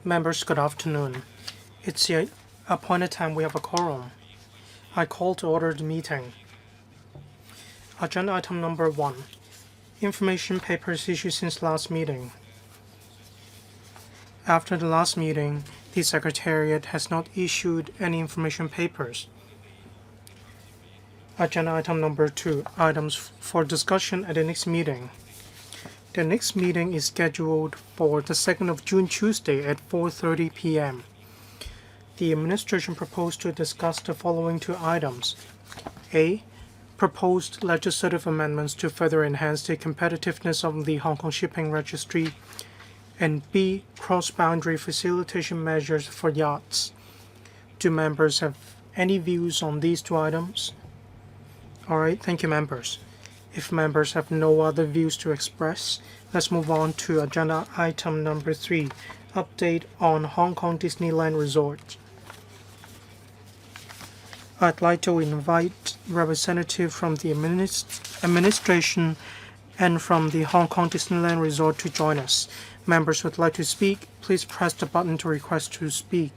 Members, good afternoon. It's the appointed time. We have a quorum. I call to order the meeting. Agenda item number 1. Information papers issued since last meeting. After the last meeting, the Secretariat has not issued any information papers. Agenda item number 2. Items for discussion at the next meeting. The next meeting is scheduled for the 2nd of June, Tuesday at 4:30 p.m. The administration proposed to discuss the following 2 items. A. Proposed legislative amendments to further enhance the competitiveness of the Hong Kong shipping registry. And B. Cross-boundary facilitation measures for yachts. Do members have any views on these 2 items? All right, thank you, members. If members have no other views to express, let's move on to agenda item number 3, update on Hong Kong Disneyland Resort. I'd like to invite representatives from the administration and from the Hong Kong Disneyland Resort to join us. Members who would like to speak, please press the button to request to speak.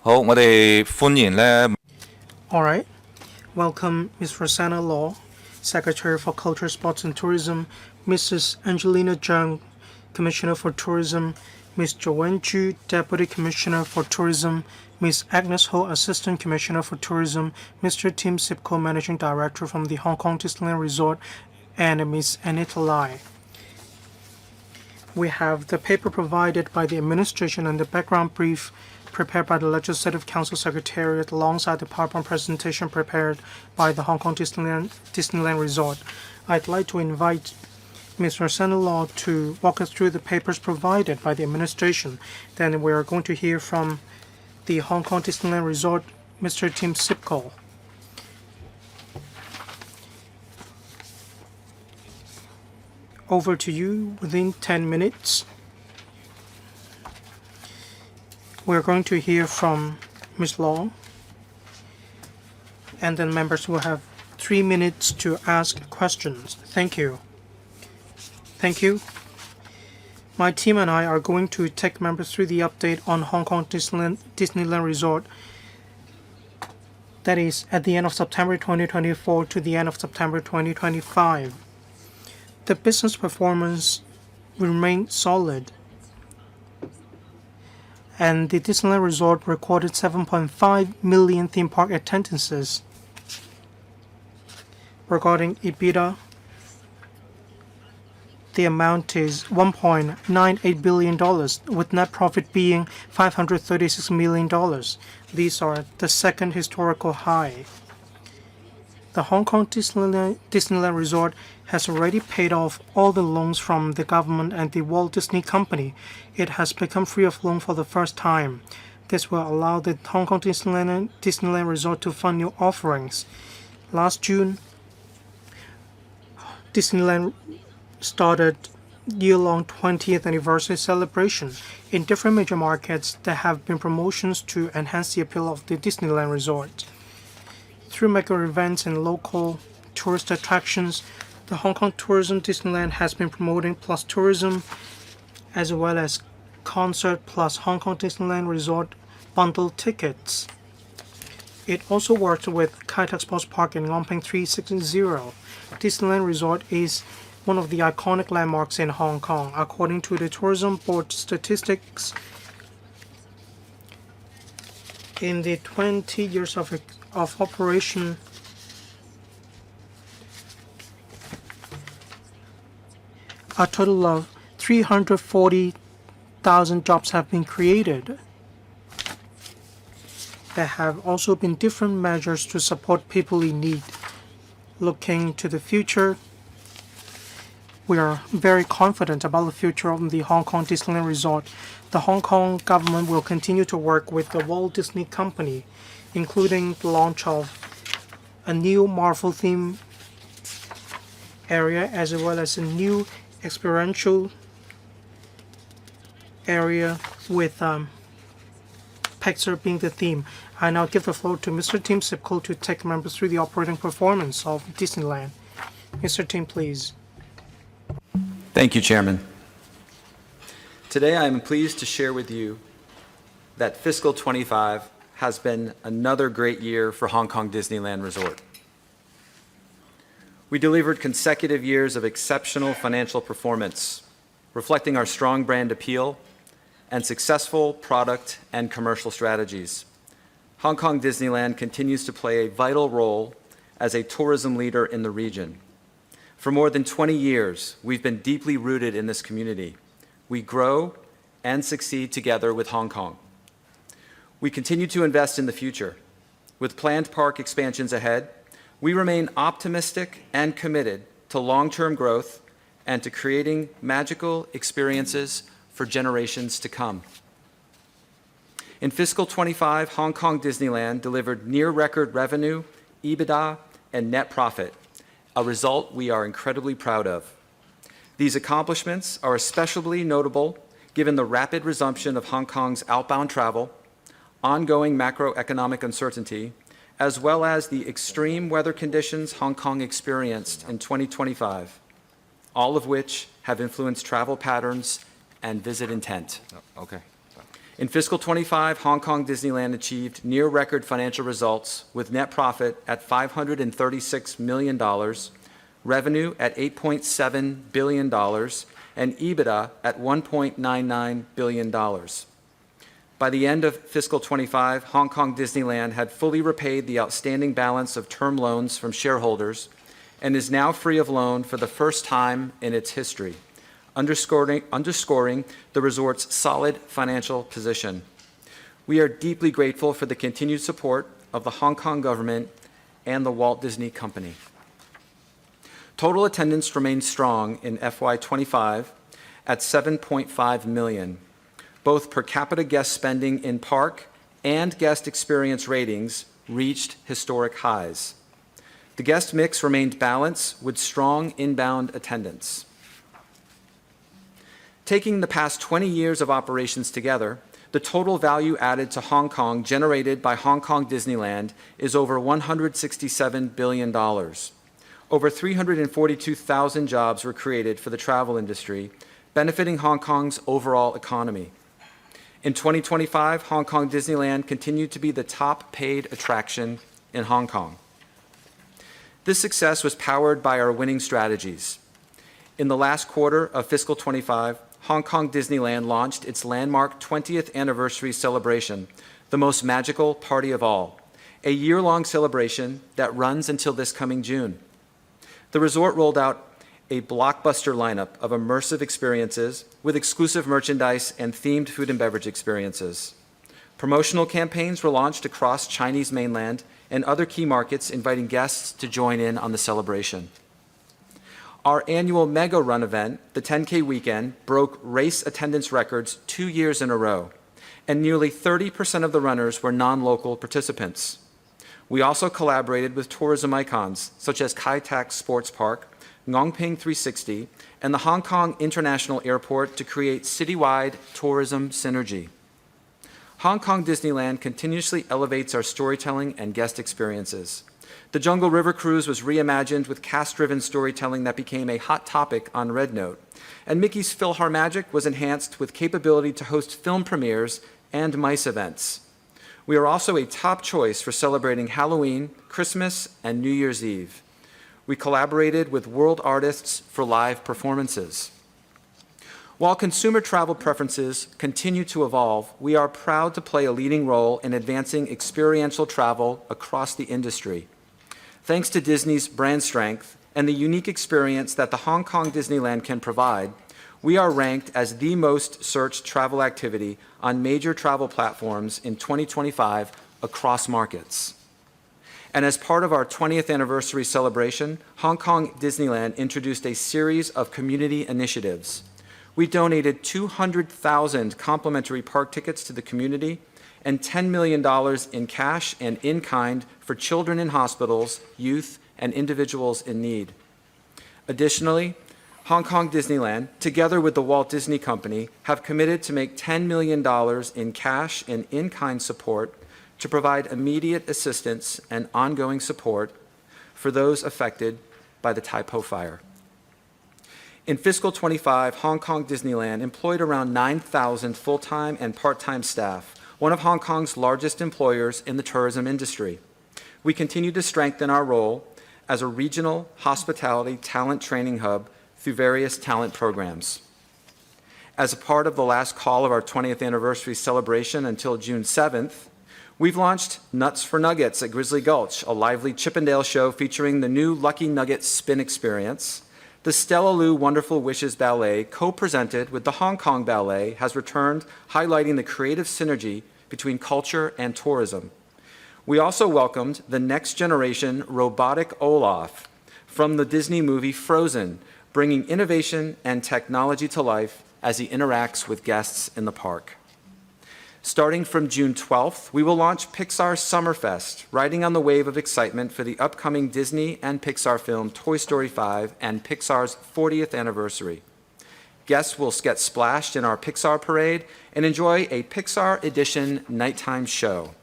All right. Welcome Ms. Rosanna Law, Secretary for Culture, Sports and Tourism, Mrs. Angelina Zhang, Commissioner for Tourism, Ms. Joanne Chu, Deputy Commissioner for Tourism, Ms. Agnes Ho, Assistant Commissioner for Tourism, Mr. Tim Sipko, Managing Director from the Hong Kong Disneyland Resort, and Ms. Anita Lai. We have the paper provided by the administration and the background brief prepared by the Legislative Council Secretariat alongside the PowerPoint presentation prepared by the Hong Kong Disneyland Resort. I'd like to invite Ms. Rosanna Law to walk us through the papers provided by the administration. Then we are going to hear from the Hong Kong Disneyland Resort, Mr. Tim Sipko. Over to you within 10 minutes. We're going to hear from Ms. Law, and then members will have 3 minutes to ask questions. Thank you. Thank you. My team and I are going to take members through the update on Hong Kong Disneyland Resort. That is at the end of September 2024 to the end of September 2025. The business performance remained solid, and the Disneyland Resort recorded 7.5 million theme park attendances. Regarding EBITDA, the amount is $1.98 billion, with net profit being $536 million. These are the second historical high. The Hong Kong Disneyland Resort has already paid off all the loans from the government and the Walt Disney Company. It has become free of loan for the first time. This will allow the Hong Kong Disneyland Resort to fund new offerings. Last June, Disneyland started year-long 20th anniversary celebration. In different major markets, there have been promotions to enhance the appeal of the Disneyland Resort. Through mega events and local tourist attractions, the Hong Kong Tourism Disneyland has been promoting Plus Tourism, as well as Concert plus Hong Kong Disneyland Resort bundle tickets. It also worked with Kai Tak Sports Park in Ngong Ping 360. Disneyland Resort is one of the iconic landmarks in Hong Kong. According to the Tourism Board statistics, in the 20 years of operation, a total of 340,000 jobs have been created. There have also been different measures to support people in need. Looking to the future, we are very confident about the future of the Hong Kong Disneyland Resort. The Hong Kong government will continue to work with the Walt Disney Company, including the launch of a new Marvel theme area, as well as a new experiential area with Pixar being the theme. I now give the floor to Mr. Tim Sipko to take members through the operating performance of Disneyland. Mr. Tim, please. Thank you, Chairman. Today I am pleased to share with you that fiscal 25 has been another great year for Hong Kong Disneyland Resort. We delivered consecutive years of exceptional financial performance, reflecting our strong brand appeal and successful product and commercial strategies. Hong Kong Disneyland continues to play a vital role as a tourism leader in the region. For more than 20 years, we've been deeply rooted in this community. We grow and succeed together with Hong Kong. We continue to invest in the future. With planned park expansions ahead, we remain optimistic and committed to long-term growth and to creating magical experiences for generations to come. In fiscal 25, Hong Kong Disneyland delivered near-record revenue, EBITDA, and net profit, a result we are incredibly proud of. These accomplishments are especially notable given the rapid resumption of Hong Kong's outbound travel, ongoing macroeconomic uncertainty, as well as the extreme weather conditions Hong Kong experienced in 2025, all of which have influenced travel patterns and visit intent. In fiscal 25, Hong Kong Disneyland achieved near-record financial results with net profit at $536 million, revenue at $8.7 billion, and EBITDA at $1.99 billion. By the end of fiscal 25, Hong Kong Disneyland had fully repaid the outstanding balance of term loans from shareholders and is now free of loan for the first time in its history, underscoring the resort's solid financial position. We are deeply grateful for the continued support of the Hong Kong government and the Walt Disney Company. Total attendance remained strong in FY25 at 7.5 million. Both per capita guest spending in park and guest experience ratings reached historic highs. The guest mix remained balanced with strong inbound attendance. Taking the past 20 years of operations together, the total value added to Hong Kong generated by Hong Kong Disneyland is over $167 billion. Over 342,000 jobs were created for the travel industry, benefiting Hong Kong's overall economy. In 2025, Hong Kong Disneyland continued to be the top paid attraction in Hong Kong. This success was powered by our winning strategies. In the last quarter of fiscal 25, Hong Kong Disneyland launched its landmark 20th anniversary celebration, the most magical party of all, a year-long celebration that runs until this coming June. The resort rolled out a blockbuster lineup of immersive experiences with exclusive merchandise and themed food and beverage experiences. Promotional campaigns were launched across Chinese mainland and other key markets, inviting guests to join in on the celebration. Our annual Mega Run event, the 10K weekend, broke race attendance records 2 years in a row, and nearly 30% of the runners were non-local participants. We also collaborated with tourism icons such as Kai Tak Sports Park, Ngongping 360, and the Hong Kong International Airport to create citywide tourism synergy. Hong Kong Disneyland continuously elevates our storytelling and guest experiences. The Jungle River Cruise was reimagined with cast-driven storytelling that became a hot topic on Red Note, and Mickey's PhilharMagic was enhanced with capability to host film premieres and MICE events. We are also a top choice for celebrating Halloween, Christmas, and New Year's Eve. We collaborated with world artists for live performances. While consumer travel preferences continue to evolve, we are proud to play a leading role in advancing experiential travel across the industry. Thanks to Disney's brand strength and the unique experience that the Hong Kong Disneyland can provide, we are ranked as the most searched travel activity on major travel platforms in 2025 across markets. And as part of our 20th anniversary celebration, Hong Kong Disneyland introduced a series of community initiatives. We donated 200,000 complimentary park tickets to the community and $10 million in cash and in-kind for children in hospitals, youth, and individuals in need. Additionally, Hong Kong Disneyland, together with the Walt Disney Company, have committed to make $10 million in cash and in-kind support to provide immediate assistance and ongoing support for those affected by the Tai Po fire. In fiscal 25, Hong Kong Disneyland employed around 9,000 full-time and part-time staff, one of Hong Kong's largest employers in the tourism industry. We continue to strengthen our role as a regional hospitality talent training hub through various talent programs. As a part of the last call of our 20th anniversary celebration until June 7th, we've launched Nuts for Nuggets at Grizzly Gulch, a lively Chippendale show featuring the new Lucky Nugget spin experience. The Stella Lou Wonderful Wishes Ballet, co-presented with the Hong Kong Ballet, has returned, highlighting the creative synergy between culture and tourism. We also welcomed the next generation robotic Olaf from the Disney movie Frozen, bringing innovation and technology to life as he interacts with guests in the park. Starting from June 12th, we will launch Pixar's Summerfest, riding on the wave of excitement for the upcoming Disney and Pixar film Toy Story 5 and Pixar's 40th anniversary. Guests will get splashed in our Pixar parade and enjoy a Pixar edition nighttime show.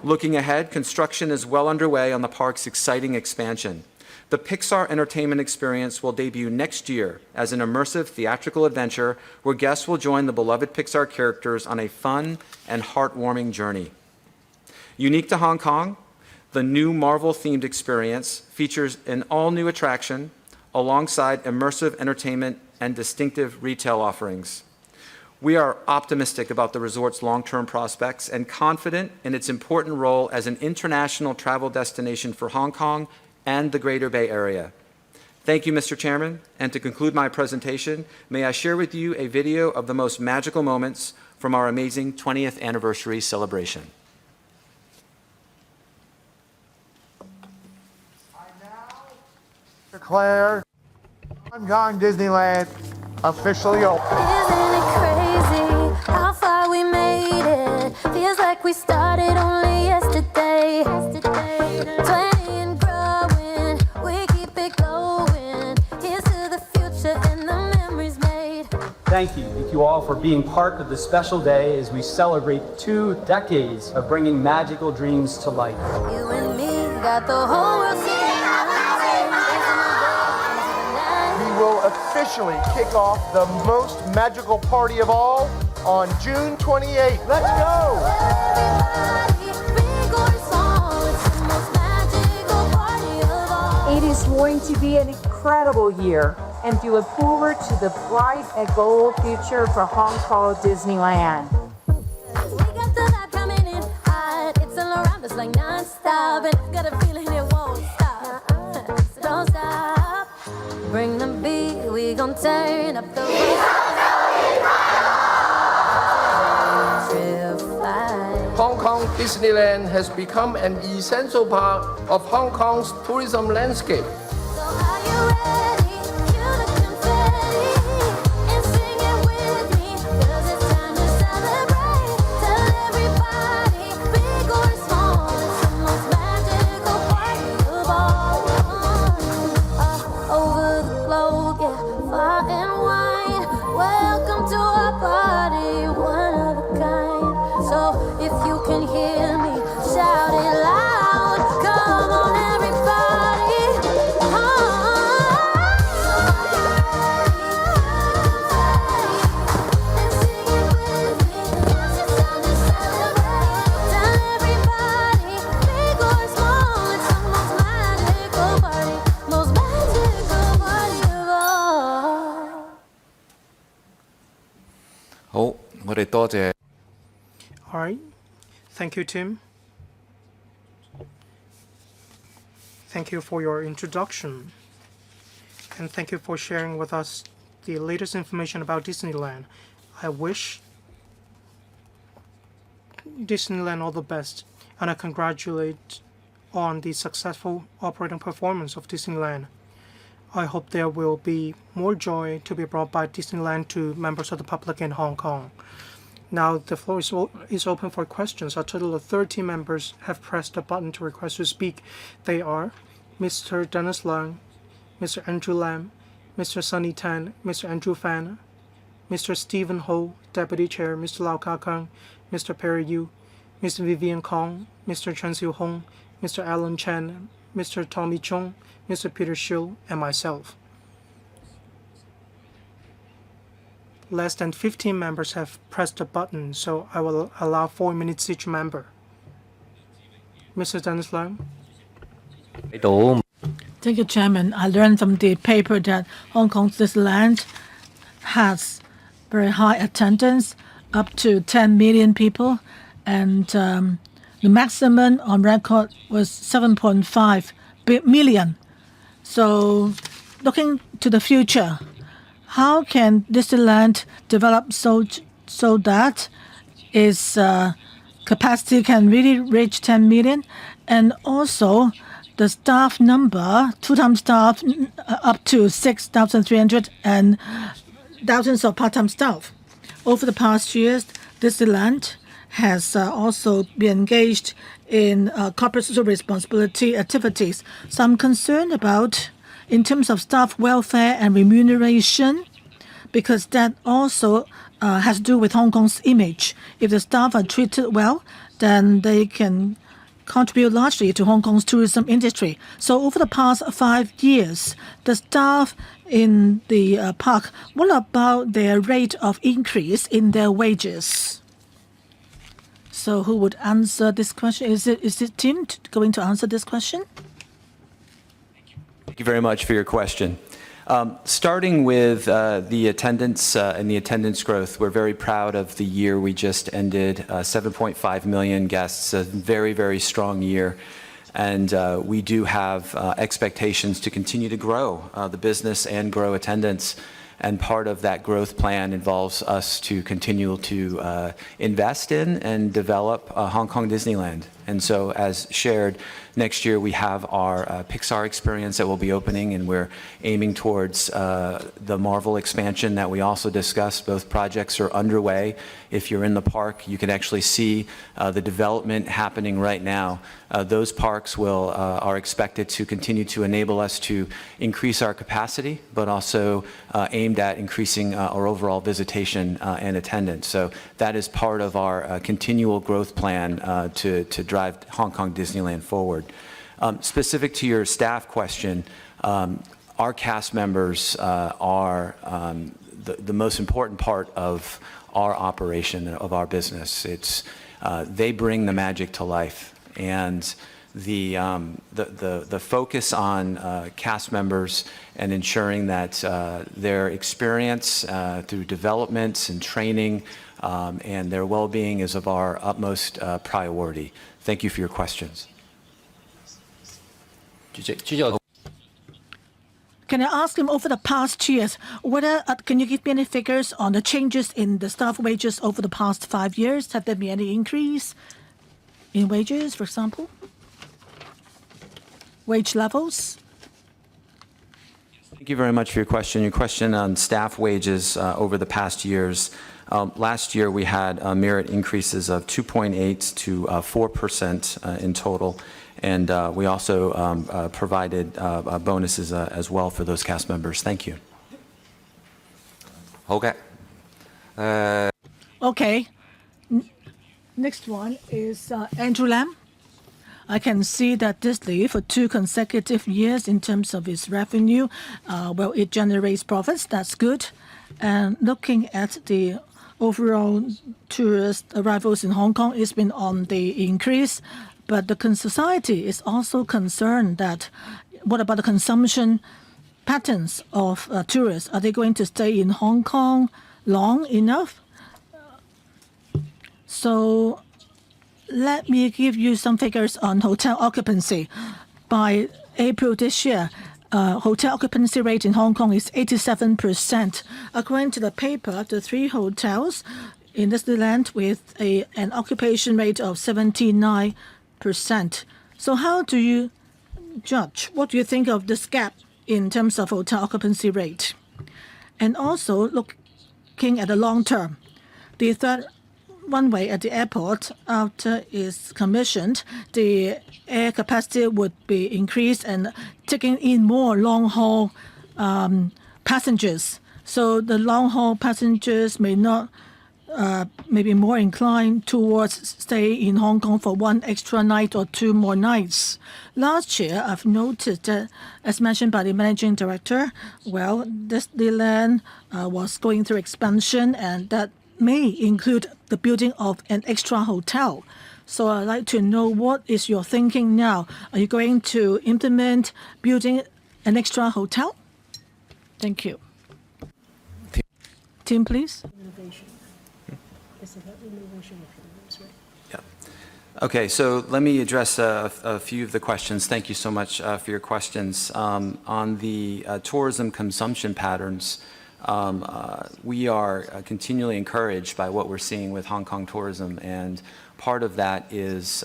Looking ahead, construction is well underway on the park's exciting expansion. The Pixar Entertainment Experience will debut next year as an immersive theatrical adventure where guests will join the beloved Pixar characters on a fun and heartwarming journey. Unique to Hong Kong, the new Marvel-themed experience features an all-new attraction alongside immersive entertainment and distinctive retail offerings. We are optimistic about the resort's long-term prospects and confident in its important role as an international travel destination for Hong Kong and the Greater Bay Area. Thank you, Mr. Chairman. And to conclude my presentation, may I share with you a video of the most magical moments from our amazing 20th anniversary celebration. I now declare Hong Kong Disneyland officially open. Isn't it crazy how far we made it? Feels like we started only yesterday. 20 and growing, we keep it going. Here's to the future and the memories made. Thank you all for being part of this special day as we celebrate 2 decades of bringing magical dreams to life. You and me got the whole world singing. We will officially kick off the most magical party of all on June 28th. Let's go! Everybody, It is going to be an incredible year, and we look forward to the bright and bold future for Hong Kong Disneyland. we got the vibe coming in hot. It's all around us like non-stop, and I got a feeling it won't stop. So don't stop. Bring the beat, we gon' turn up the Hong Kong Disneyland has become an essential part of Hong Kong's tourism landscape. So are you ready? Cue the confetti and sing it with me, 'cause it's time to celebrate. Tell everybody, big or small, it's the most magical party of all. Over the globe, yeah, far and wide. Welcome to our party, one of a kind. So if you can hear me, shout it loud. Come on, everybody. All right. Thank you, Tim. Thank you for your introduction. And thank you for sharing with us the latest information about Disneyland. I wish Disneyland all the best, and I congratulate on the successful operating performance of Disneyland. I hope there will be more joy to be brought by Disneyland to members of the public in Hong Kong. Now the floor is open for questions. A total of 30 members have pressed the button to request to speak. They are Mr. Dennis Leung, Mr. Andrew Lam, Mr. Sunny Tan, Mr. Andrew Fan, Mr. Stephen Ho, Deputy Chair, Mr. Lau Ka-kang, Mr. Perry Yu, Ms. Vivian Kong, Mr. Chen Siu-hong, Mr. Alan Chen, Mr. Tommy Chung, Mr. Peter Shiu, and myself. Less than 15 members have pressed the button, so I will allow 4 minutes each member. Mr. Dennis Leung. Thank you, Chairman. I learned from the paper that Hong Kong's Disneyland has very high attendance, up to 10 million people, and the maximum on record was 7.5 million. So, looking to the future, how can Disneyland develop so that its capacity can really reach 10 million, and also the staff number, full-time staff up to 6,300 and thousands of part-time staff. Over the past years, Disneyland has also been engaged in corporate social responsibility activities. So I'm concerned about, in terms of staff welfare and remuneration, because that also has to do with Hong Kong's image. If the staff are treated well, then they can contribute largely to Hong Kong's tourism industry. So over the past 5 years, the staff in the park, what about their rate of increase in their wages? So who would answer this question? Is it Tim going to answer this question? Thank you very much for your question. Starting with the attendance and the attendance growth, we're very proud of the year we just ended, 7.5 million guests, a very, very strong year. And we do have expectations to continue to grow the business and grow attendance. And part of that growth plan involves us to continue to invest in and develop Hong Kong Disneyland. And so, as shared, next year we have our Pixar experience that will be opening, and we're aiming towards the Marvel expansion that we also discussed. Both projects are underway. If you're in the park, you can actually see the development happening right now. Those parks are expected to continue to enable us to increase our capacity, but also aimed at increasing our overall visitation and attendance. So that is part of our continual growth plan to drive Hong Kong Disneyland forward. Specific to your staff question, our cast members are the most important part of our operation, of our business. They bring the magic to life, and the focus on cast members and ensuring that their experience through development and training and their well-being is of our utmost priority. Thank you for your questions. Can I ask him, over the past years, can you give me any figures on the changes in the staff wages over the past 5 years? Have there been any increase in wages, for example? Wage levels? Thank you very much for your question. Your question on staff wages over the past years. Last year we had merit increases of 2.8 to 4% in total. And we also provided bonuses as well for those cast members. Thank you. Okay. Okay. Next one is Andrew Lam. I can see that Disney, for 2 consecutive years in terms of its revenue, it generates profits. That's good. And looking at the overall tourist arrivals in Hong Kong, it's been on the increase. But the society is also concerned that, what about the consumption patterns of tourists? Are they going to stay in Hong Kong long enough? So let me give you some figures on hotel occupancy. By April this year, hotel occupancy rate in Hong Kong is 87%. According to the paper, the 3 hotels in Disneyland with an occupation rate of 79%. So how do you judge? What do you think of this gap in terms of hotel occupancy rate? And also looking at the long term, the third runway at the airport, after it's commissioned, the air capacity would be increased and taking in more long-haul passengers. So the long-haul passengers may not maybe more inclined towards stay in Hong Kong for one extra night or two more nights. Last year, I've noticed that, as mentioned by the managing director, well, Disneyland was going through expansion, and that may include the building of an extra hotel. So I'd like to know, what is your thinking now? Are you going to implement building an extra hotel? Thank you. Tim, please. Okay, so let me address a few of the questions. Thank you so much for your questions. On the tourism consumption patterns, we are continually encouraged by what we're seeing with Hong Kong tourism, and part of that is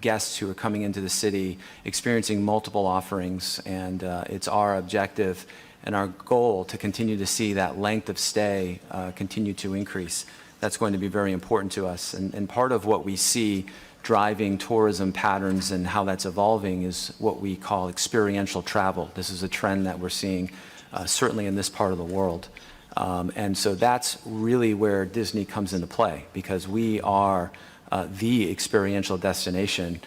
guests who are coming into the city experiencing multiple offerings, and it's our objective and our goal to continue to see that length of stay continue to increase. That's going to be very important to us, and part of what we see driving tourism patterns and how that's evolving is what we call experiential travel. This is a trend that we're seeing certainly in this part of the world. And so that's really where Disney comes into play, because we are the experiential destination.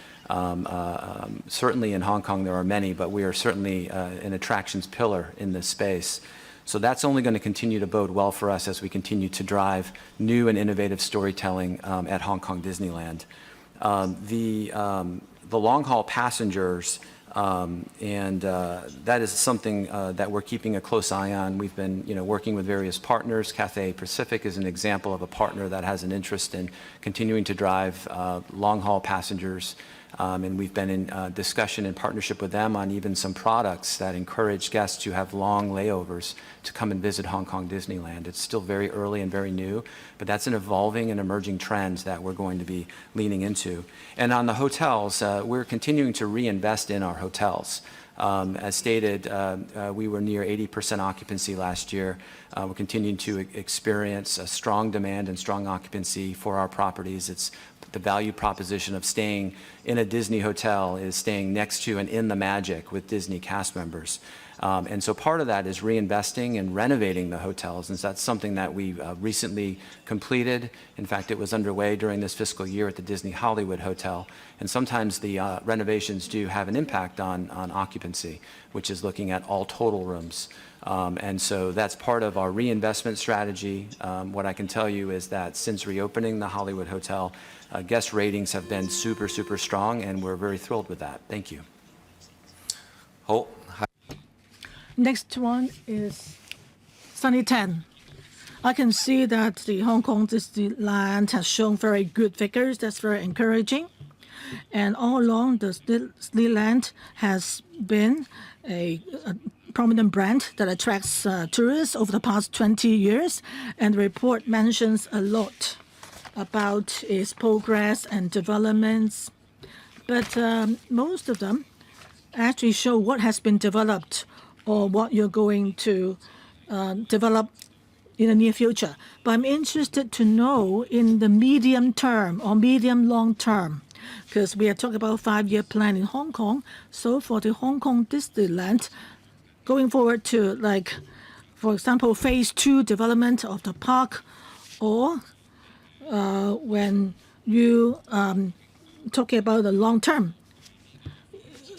Certainly in Hong Kong there are many, but we are certainly an attractions pillar in this space. So that's only going to continue to bode well for us as we continue to drive new and innovative storytelling at Hong Kong Disneyland. The long-haul passengers, and that is something that we're keeping a close eye on. We've been, working with various partners. Cathay Pacific is an example of a partner that has an interest in continuing to drive long-haul passengers. And we've been in discussion and partnership with them on even some products that encourage guests who have long layovers to come and visit Hong Kong Disneyland. It's still very early and very new, but that's an evolving and emerging trend that we're going to be leaning into. And on the hotels, we're continuing to reinvest in our hotels. As stated, we were near 80% occupancy last year. We're continuing to experience a strong demand and strong occupancy for our properties. It's the value proposition of staying in a Disney hotel is staying next to and in the magic with Disney cast members. And so part of that is reinvesting and renovating the hotels, and so that's something that we recently completed. In fact, it was underway during this fiscal year at the Disney Hollywood Hotel. And sometimes the renovations do have an impact on occupancy, which is looking at all total rooms. And so that's part of our reinvestment strategy. What I can tell you is that since reopening the Hollywood Hotel, guest ratings have been super, super strong, and we're very thrilled with that. Thank you. Next one is Sunny Tan. I can see that the Hong Kong Disneyland has shown very good figures. That's very encouraging. And all along, the Disneyland has been a prominent brand that attracts tourists over the past 20 years. And the report mentions a lot about its progress and developments. But most of them actually show what has been developed or what you're going to develop in the near future. But I'm interested to know in the medium term or medium-long term, because we are talking about a 5-year plan in Hong Kong. So for the Hong Kong Disneyland, going forward to, like, for example, phase 2 development of the park, or when you talking about the long term,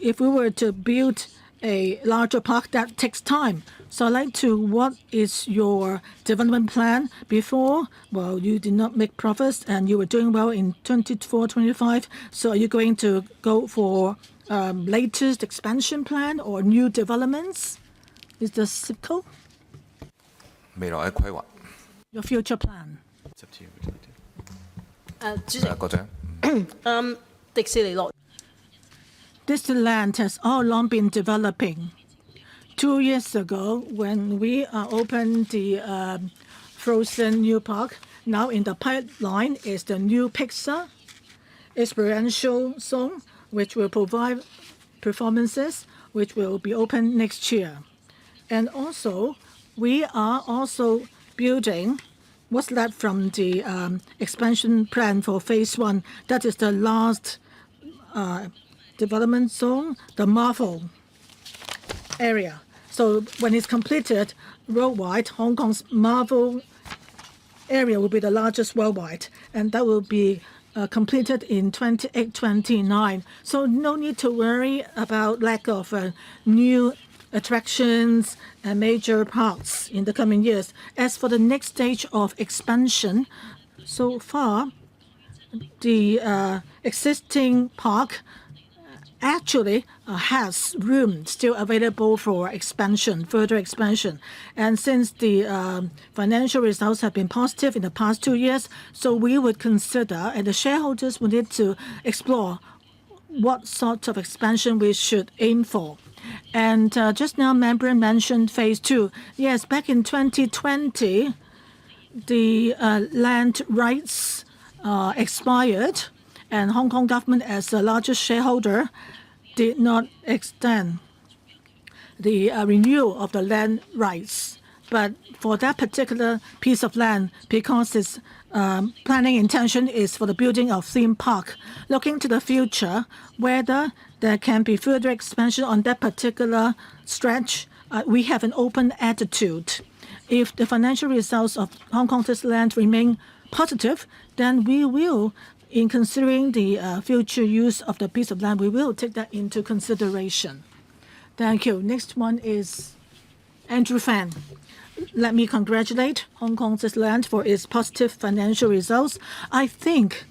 if we were to build a larger park, that takes time. So I'd like to, what is your development plan before? Well, you did not make profits and you were doing well in 24, 25. So are you going to go for latest expansion plan or new developments? Is the CIPCO? 未來嘅規劃。 Your future plan? It's up to you. Would you like to? 主席，局長。迪士尼樂 Disneyland has all along been developing. 2 years ago, when we opened the Frozen new park, now in the pipeline is the new Pixar experiential zone, which will provide performances, which will be open next year. And also, we are also building what's left from the expansion plan for phase 1. That is the last development zone, the Marvel area. So when it's completed worldwide, Hong Kong's Marvel area will be the largest worldwide, and that will be completed in 28-29. So no need to worry about lack of new attractions and major parks in the coming years. As for the next stage of expansion, so far the existing park actually has room still available for expansion, further expansion. And since the financial results have been positive in the past 2 years, so we would consider, and the shareholders would need to explore what sort of expansion we should aim for. And just now, member mentioned phase 2. Yes, back in 2020, the land rights expired, and Hong Kong government, as the largest shareholder, did not extend the renewal of the land rights. But for that particular piece of land, because its planning intention is for the building of theme park, looking to the future, whether there can be further expansion on that particular stretch, we have an open attitude. If the financial results of Hong Kong Disneyland remain positive, then we will, in considering the future use of the piece of land, we will take that into consideration. Thank you. Next one is Andrew Fan. Let me congratulate Hong Kong Disneyland for its positive financial results. I think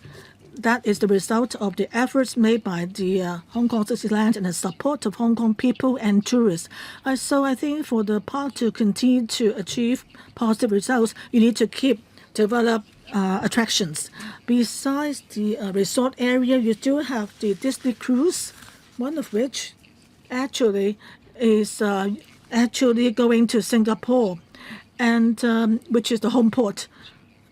that is the result of the efforts made by the Hong Kong Disneyland and the support of Hong Kong people and tourists. So I think for the park to continue to achieve positive results, you need to develop attractions. Besides the resort area, you still have the Disney cruise, one of which actually is actually going to Singapore, and which is the home port.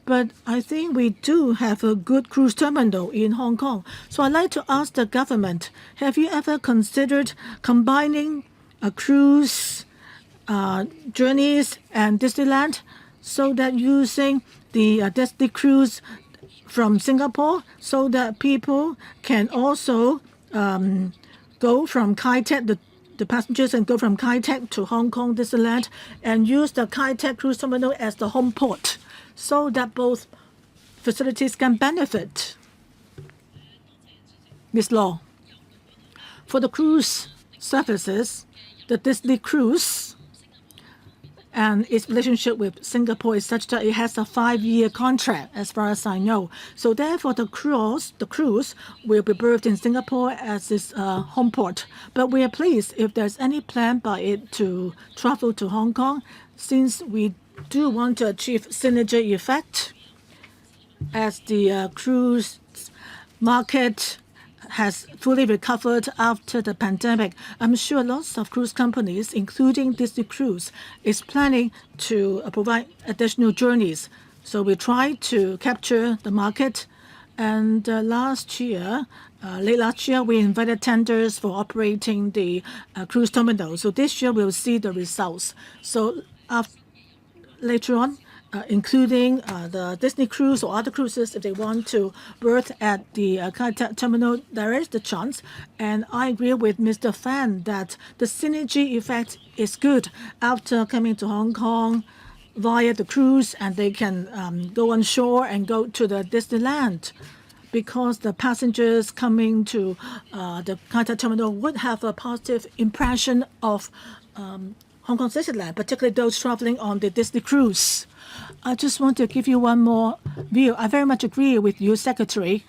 But I think we do have a good cruise terminal in Hong Kong. So I'd like to ask the government, have you ever considered combining a cruise journeys and Disneyland, so that using the Disney cruise from Singapore, so that people can also go from Kai Tak, the passengers, and go from Kai Tak to Hong Kong Disneyland and use the Kai Tak cruise terminal as the home port, so that both facilities can benefit. Ms. Law, for the cruise services, the Disney cruise and its relationship with Singapore is such that it has a 5-year contract, as far as I know. So therefore, the cruise will be berthed in Singapore as its home port. But we are pleased if there's any plan by it to travel to Hong Kong, since we do want to achieve synergy effect as the cruise market has fully recovered after the pandemic. I'm sure lots of cruise companies, including Disney Cruise, is planning to provide additional journeys. So we try to capture the market. And late last year, we invited tenders for operating the cruise terminal. So this year we'll see the results. So later on, including the Disney cruise or other cruises, if they want to berth at the Kai Tak terminal, there is the chance. And I agree with Mr. Fan that the synergy effect is good after coming to Hong Kong via the cruise, and they can go on shore and go to the Disneyland, because the passengers coming to the Kai Tak terminal would have a positive impression of Hong Kong Disneyland, particularly those traveling on the Disney cruise. I just want to give you one more view. I very much agree with you, Secretary.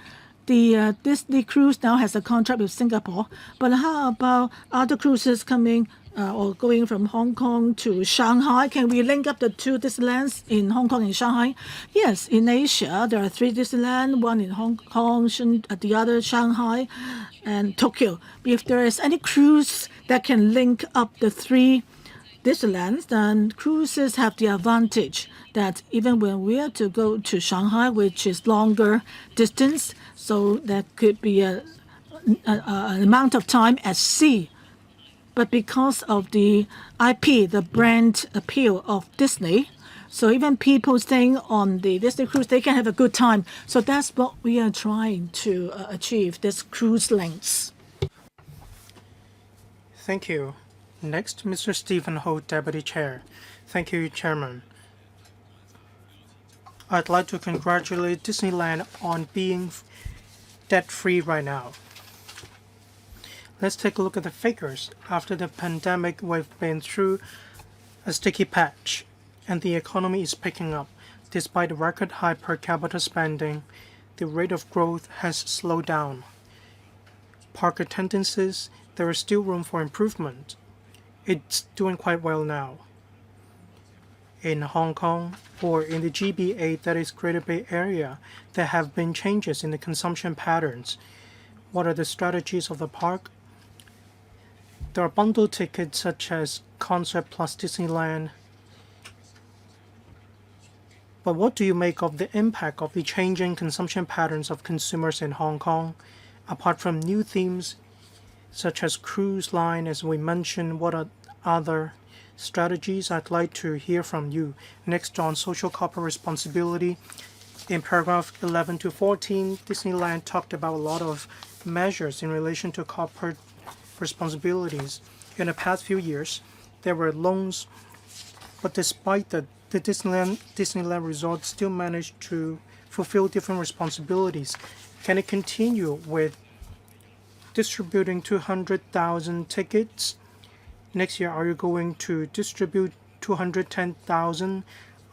The Disney cruise now has a contract with Singapore, but how about other cruises coming or going from Hong Kong to Shanghai? Can we link up the two Disneylands in Hong Kong and Shanghai? Yes, in Asia, there are 3 Disneyland, one in Hong Kong, the other Shanghai, and Tokyo. If there is any cruise that can link up the 3 Disneylands, then cruises have the advantage that even when we are to go to Shanghai, which is longer distance, so that could be an amount of time at sea. But because of the IP, the brand appeal of Disney, so even people staying on the Disney cruise, they can have a good time. So that's what we are trying to achieve, this cruise links. Thank you. Next, Mr. Stephen Ho, Deputy Chair. Thank you, Chairman. I'd like to congratulate Disneyland on being debt-free right now. Let's take a look at the figures. After the pandemic, we've been through a sticky patch, and the economy is picking up. Despite record high per capita spending, the rate of growth has slowed down. Park attendances, there is still room for improvement. It's doing quite well now. In Hong Kong, or in the GBA, that is Greater Bay Area, there have been changes in the consumption patterns. What are the strategies of the park? There are bundle tickets such as Concert plus Disneyland. But what do you make of the impact of the changing consumption patterns of consumers in Hong Kong? Apart from new themes such as cruise line, as we mentioned, what are other strategies? I'd like to hear from you. Next, on social corporate responsibility, in paragraph 11 to 14, Disneyland talked about a lot of measures in relation to corporate responsibilities. In the past few years, there were loans, but despite that, the Disneyland Resort still managed to fulfill different responsibilities. Can it continue with distributing 200,000 tickets? Next year, are you going to distribute 210,000?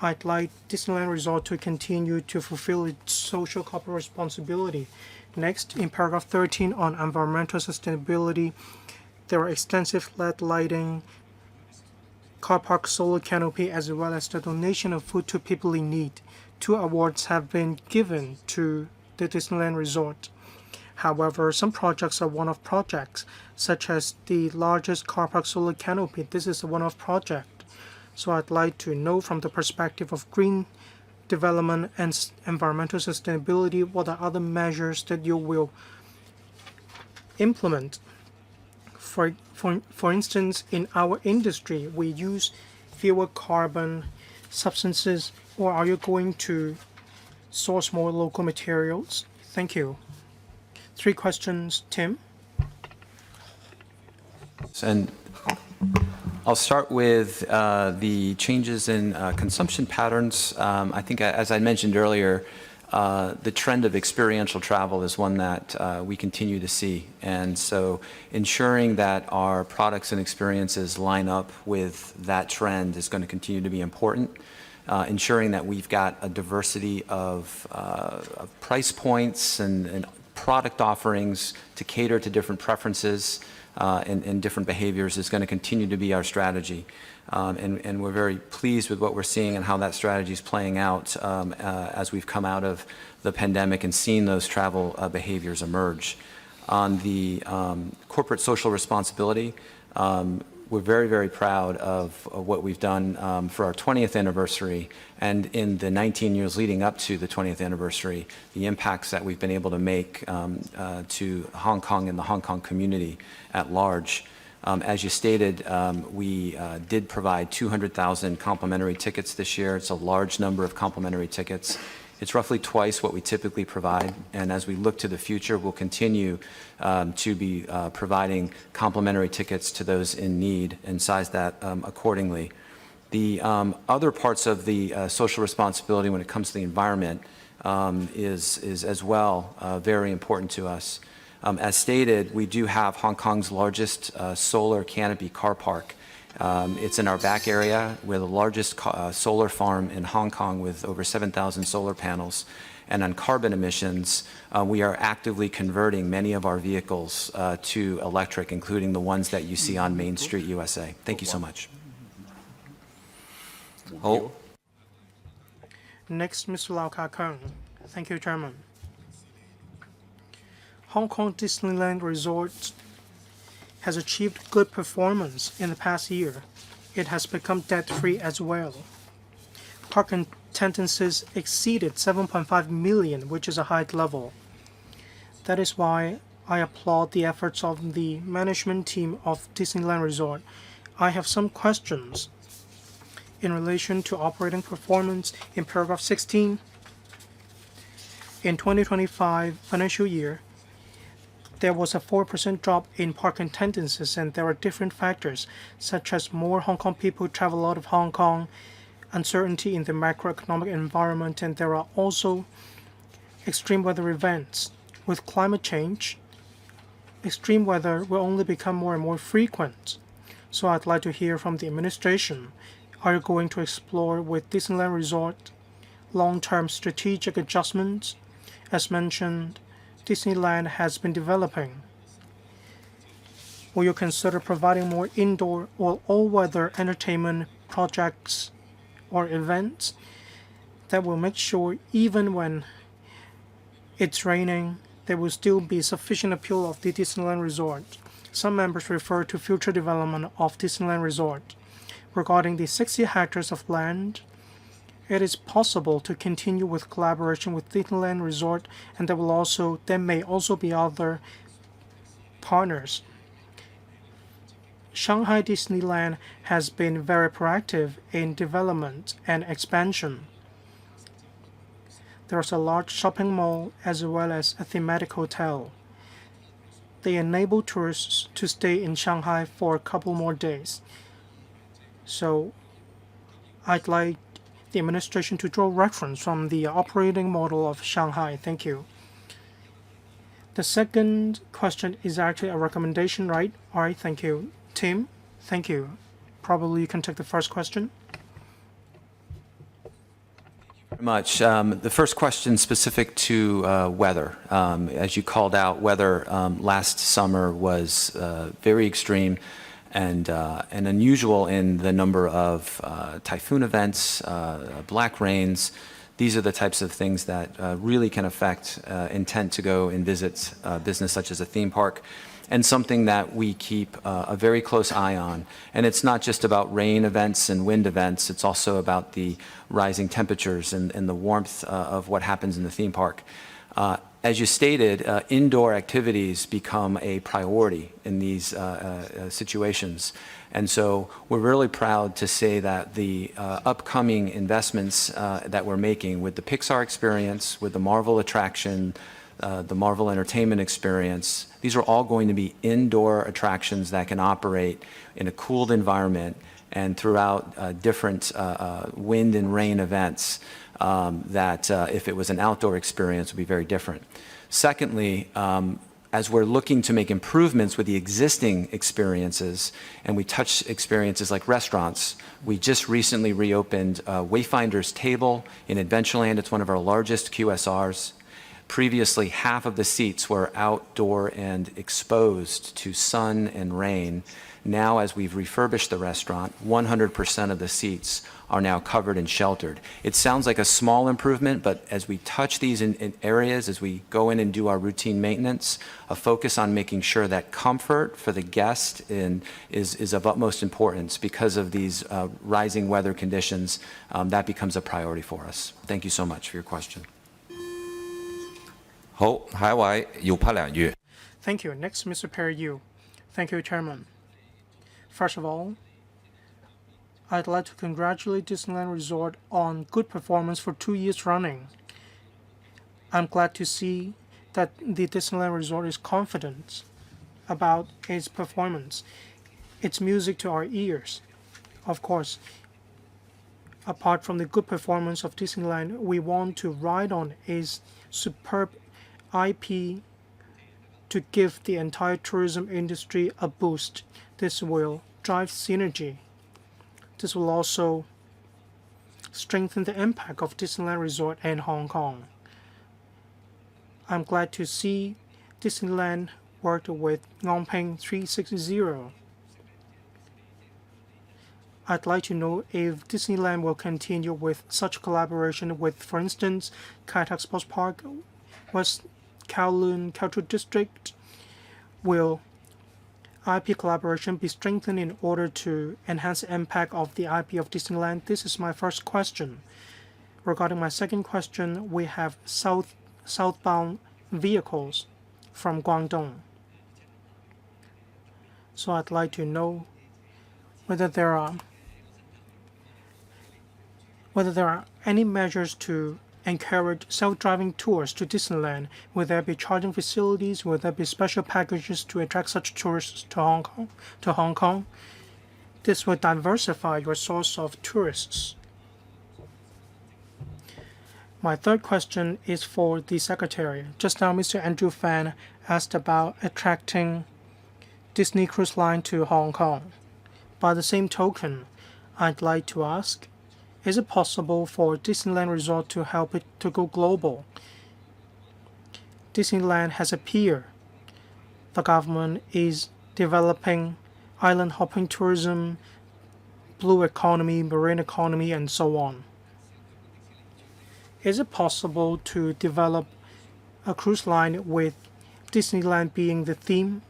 I'd like Disneyland Resort to continue to fulfill its social corporate responsibility. Next, in paragraph 13 on environmental sustainability, there are extensive LED lighting, car park solar canopy, as well as the donation of food to people in need. 2 awards have been given to the Disneyland Resort. However, some projects are one-off projects, such as the largest car park solar canopy. This is a one-off project. So I'd like to know from the perspective of green development and environmental sustainability, what are other measures that you will implement? For instance, in our industry, we use fewer carbon substances, or are you going to source more local materials? Thank you. 3 questions, Tim. And I'll start with the changes in consumption patterns. I think, as I mentioned earlier, the trend of experiential travel is one that we continue to see. And so ensuring that our products and experiences line up with that trend is going to continue to be important. Ensuring that we've got a diversity of price points and product offerings to cater to different preferences and different behaviors is going to continue to be our strategy. And we're very pleased with what we're seeing and how that strategy is playing out as we've come out of the pandemic and seen those travel behaviors emerge. On the corporate social responsibility, we're very, very proud of what we've done for our 20th anniversary, and in the 19 years leading up to the 20th anniversary, the impacts that we've been able to make to Hong Kong and the Hong Kong community at large. As you stated, we did provide 200,000 complimentary tickets this year. It's a large number of complimentary tickets. It's roughly twice what we typically provide, and as we look to the future, we'll continue to be providing complimentary tickets to those in need and size that accordingly. The other parts of the social responsibility when it comes to the environment is as well very important to us. As stated, we do have Hong Kong's largest solar canopy car park. It's in our back area. We're the largest solar farm in Hong Kong with over 7,000 solar panels. And on carbon emissions, we are actively converting many of our vehicles to electric, including the ones that you see on Main Street, USA. Thank you so much. Oh. Next, Mr. Lau Ka-Kung. Thank you, Chairman. Hong Kong Disneyland Resort has achieved good performance in the past year. It has become debt-free as well. Park attendances exceeded 7.5 million, which is a high level. That is why I applaud the efforts of the management team of Disneyland Resort. I have some questions in relation to operating performance in paragraph 16. In 2025 financial year, there was a 4% drop in park attendances, and there are different factors, such as more Hong Kong people travel out of Hong Kong, uncertainty in the macroeconomic environment, and there are also extreme weather events. With climate change, extreme weather will only become more and more frequent. So I'd like to hear from the administration. Are you going to explore with Disneyland Resort long-term strategic adjustments? As mentioned, Disneyland has been developing. Will you consider providing more indoor or all-weather entertainment projects or events that will make sure even when it's raining, there will still be sufficient appeal of the Disneyland Resort? Some members refer to future development of Disneyland Resort. Regarding the 60 hectares of land, it is possible to continue with collaboration with Disneyland Resort, and there may also be other partners. Shanghai Disneyland has been very proactive in development and expansion. There's a large shopping mall as well as a thematic hotel. They enable tourists to stay in Shanghai for a couple more days. So I'd like the administration to draw reference from the operating model of Shanghai. Thank you. The second question is actually a recommendation, right? All right, thank you. Tim, thank you. Probably you can take the first question. Much. The first question specific to weather. As you called out, weather last summer was very extreme and unusual in the number of typhoon events, black rains. These are the types of things that really can affect intent to go and visit business such as a theme park, and something that we keep a very close eye on. And it's not just about rain events and wind events, it's also about the rising temperatures and the warmth of what happens in the theme park. As you stated, indoor activities become a priority in these situations. And so we're really proud to say that the upcoming investments that we're making with the Pixar experience, with the Marvel attraction, the Marvel Entertainment experience, these are all going to be indoor attractions that can operate in a cooled environment and throughout different wind and rain events that if it was an outdoor experience would be very different. Secondly, as we're looking to make improvements with the existing experiences, and we touch experiences like restaurants, we just recently reopened Wayfinder's Table in Adventureland. It's one of our largest QSRs. Previously, half of the seats were outdoor and exposed to sun and rain. Now, as we've refurbished the restaurant, 100% of the seats are now covered and sheltered. It sounds like a small improvement, but as we touch these in areas, as we go in and do our routine maintenance, a focus on making sure that comfort for the guest is of utmost importance because of these rising weather conditions. That becomes a priority for us. Thank you so much for your question. 好，下一位姚柏良議員。 Thank you. Next, Mr. Perry Yu. Thank you, Chairman. First of all, I'd like to congratulate Disneyland Resort on good performance for 2 years running. I'm glad to see that the Disneyland Resort is confident about its performance. It's music to our ears. Of course, apart from the good performance of Disneyland, we want to ride on its superb IP to give the entire tourism industry a boost. This will drive synergy. This will also strengthen the impact of Disneyland Resort in Hong Kong. I'm glad to see Disneyland worked with Ngongping 360. I'd like to know if Disneyland will continue with such collaboration with, for instance, Kai Tak Sports Park, West Kowloon Cultural District. Will IP collaboration be strengthened in order to enhance the impact of the IP of Disneyland? This is my first question. Regarding my second question, we have southbound vehicles from Guangdong. So I'd like to know whether there are any measures to encourage self-driving tours to Disneyland? Will there be charging facilities? Will there be special packages to attract such tourists to Hong Kong? This will diversify your source of tourists. My third question is for the Secretary. Just now, Mr. Andrew Fan asked about attracting Disney Cruise Line to Hong Kong. By the same token, I'd like to ask, is it possible for Disneyland Resort to help it to go global? Disneyland has a pier. The government is developing island hopping tourism, blue economy, marine economy, and so on. Is it possible to develop a cruise line with Disneyland being the theme?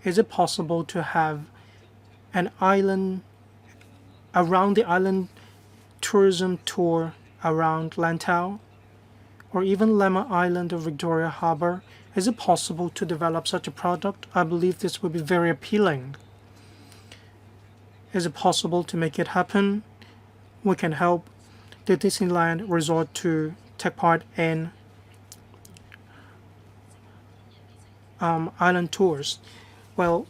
Is it possible to have an island around the island tourism tour around Lantau or even Lemon Island or Victoria Harbour? Is it possible to develop such a product? I believe this would be very appealing. Is it possible to make it happen? We can help the Disneyland Resort to take part in island tours. Well,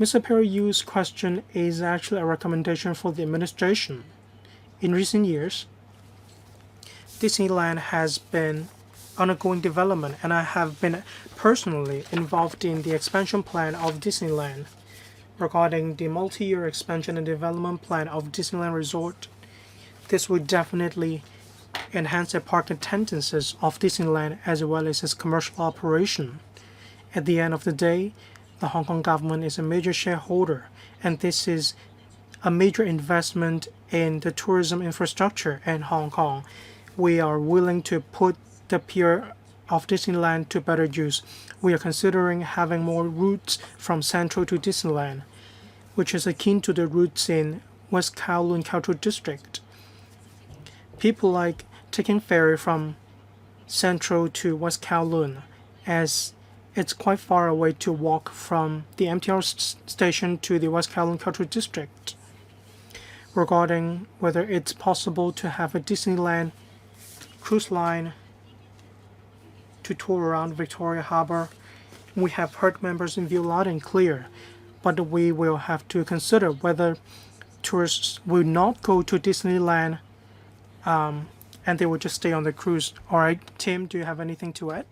Mr. Perry Yu's question is actually a recommendation for the administration. In recent years, Disneyland has been undergoing development, and I have been personally involved in the expansion plan of Disneyland. Regarding the multi-year expansion and development plan of Disneyland Resort, this would definitely enhance the park attendances of Disneyland as well as its commercial operation. At the end of the day, the Hong Kong government is a major shareholder, and this is a major investment in the tourism infrastructure in Hong Kong. We are willing to put the pier of Disneyland to better use. We are considering having more routes from Central to Disneyland, which is akin to the routes in West Kowloon Cultural District. People like taking ferry from Central to West Kowloon, as it's quite far away to walk from the MTR station to the West Kowloon Cultural District. Regarding whether it's possible to have a Disneyland cruise line to tour around Victoria Harbour, we have heard members' view loud and clear, but we will have to consider whether tourists will not go to Disneyland and they will just stay on the cruise. All right, Tim, do you have anything to add?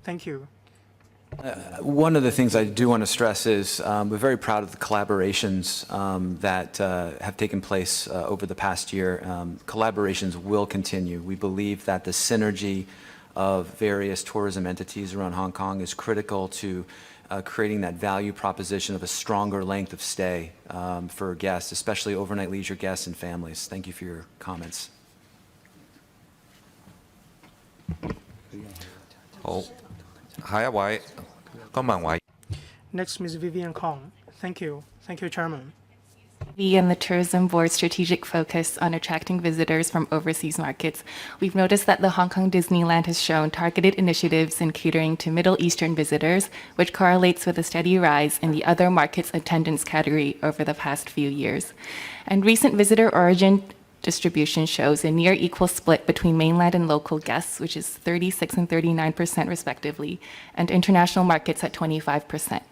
Thank you. One of the things I do want to stress is we're very proud of the collaborations that have taken place over the past year. Collaborations will continue. We believe that the synergy of various tourism entities around Hong Kong is critical to creating that value proposition of a stronger length of stay for guests, especially overnight leisure guests and families. Thank you for your comments. 好，下一位公民委。 Next, Ms. Vivian Kong. Thank you. Thank you, Chairman. And the Tourism Board's strategic focus on attracting visitors from overseas markets, we've noticed that the Hong Kong Disneyland has shown targeted initiatives in catering to Middle Eastern visitors, which correlates with a steady rise in the other markets attendance category over the past few years. And recent visitor origin distribution shows a near equal split between mainland and local guests, which is 36% and 39% respectively, and international markets at 25%.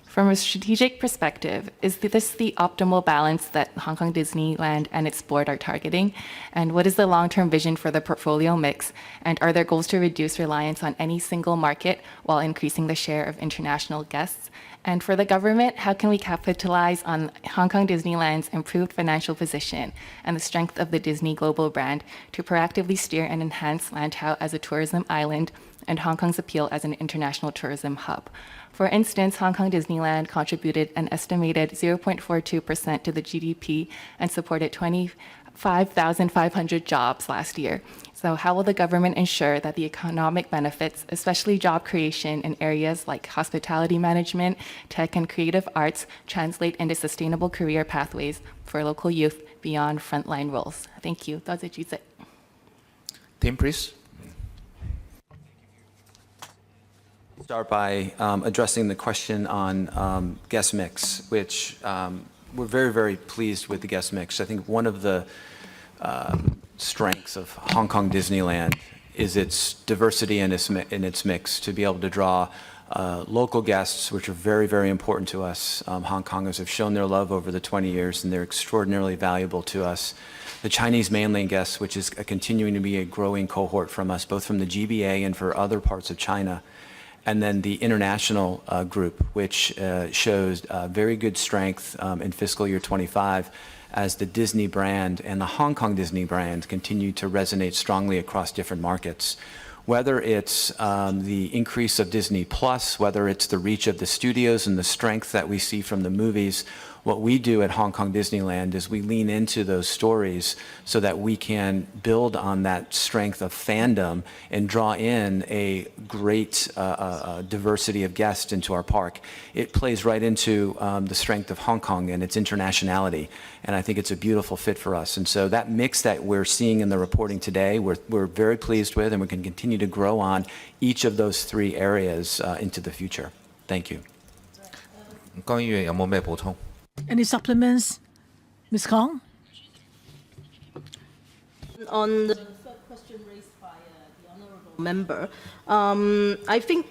From a strategic perspective, is this the optimal balance that Hong Kong Disneyland and its board are targeting? And what is the long-term vision for the portfolio mix? And are there goals to reduce reliance on any single market while increasing the share of international guests? And for the government, how can we capitalize on Hong Kong Disneyland's improved financial position and the strength of the Disney global brand to proactively steer and enhance Lantau as a tourism island and Hong Kong's appeal as an international tourism hub? For instance, Hong Kong Disneyland contributed an estimated 0.42% to the GDP and supported 25,500 jobs last year. So how will the government ensure that the economic benefits, especially job creation in areas like hospitality management, tech, and creative arts, translate into sustainable career pathways for local youth beyond frontline roles? Thank you. Tim, please. Start by addressing the question on guest mix, which we're very, very pleased with the guest mix. I think one of the strengths of Hong Kong Disneyland is its diversity in its mix, to be able to draw local guests, which are very, very important to us. Hong Kongers have shown their love over the 20 years, and they're extraordinarily valuable to us. The Chinese mainland guests, which is continuing to be a growing cohort from us, both from the GBA and for other parts of China. And then the international group, which shows very good strength in fiscal year 25 as the Disney brand and the Hong Kong Disney brand continue to resonate strongly across different markets. Whether it's the increase of Disney Plus, whether it's the reach of the studios and the strength that we see from the movies, what we do at Hong Kong Disneyland is we lean into those stories so that we can build on that strength of fandom and draw in a great diversity of guests into our park. It plays right into the strength of Hong Kong and its internationality, and I think it's a beautiful fit for us. And so that mix that we're seeing in the reporting today, we're very pleased with, and we can continue to grow on each of those three areas into the future. Thank you. 江議員有冇咩補充？ Any supplements, Ms. Kong? On the third question raised by the honourable member, I think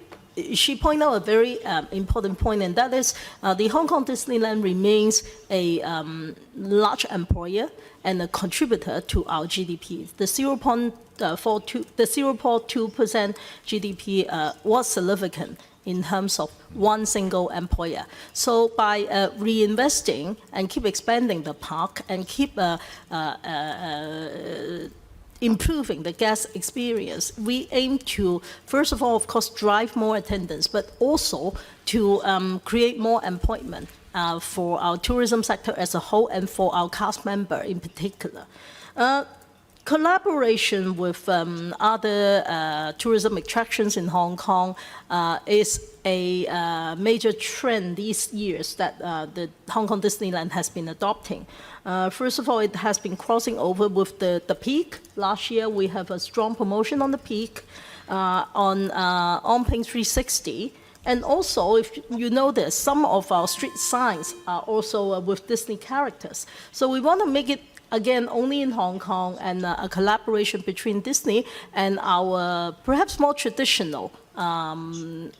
she pointed out a very important point, and that is the Hong Kong Disneyland remains a large employer and a contributor to our GDP. The 0.2% GDP was significant in terms of one single employer. So by reinvesting and keep expanding the park and keep improving the guest experience, we aim to, first of all, of course, drive more attendance, but also to create more employment for our tourism sector as a whole and for our cast member in particular. Collaboration with other tourism attractions in Hong Kong is a major trend these years that the Hong Kong Disneyland has been adopting. First of all, it has been crossing over with the Peak. Last year, we have a strong promotion on the Peak, on Ping 360. And also, if you notice, some of our street signs are also with Disney characters. So we want to make it again, only in Hong Kong, and a collaboration between Disney and our perhaps more traditional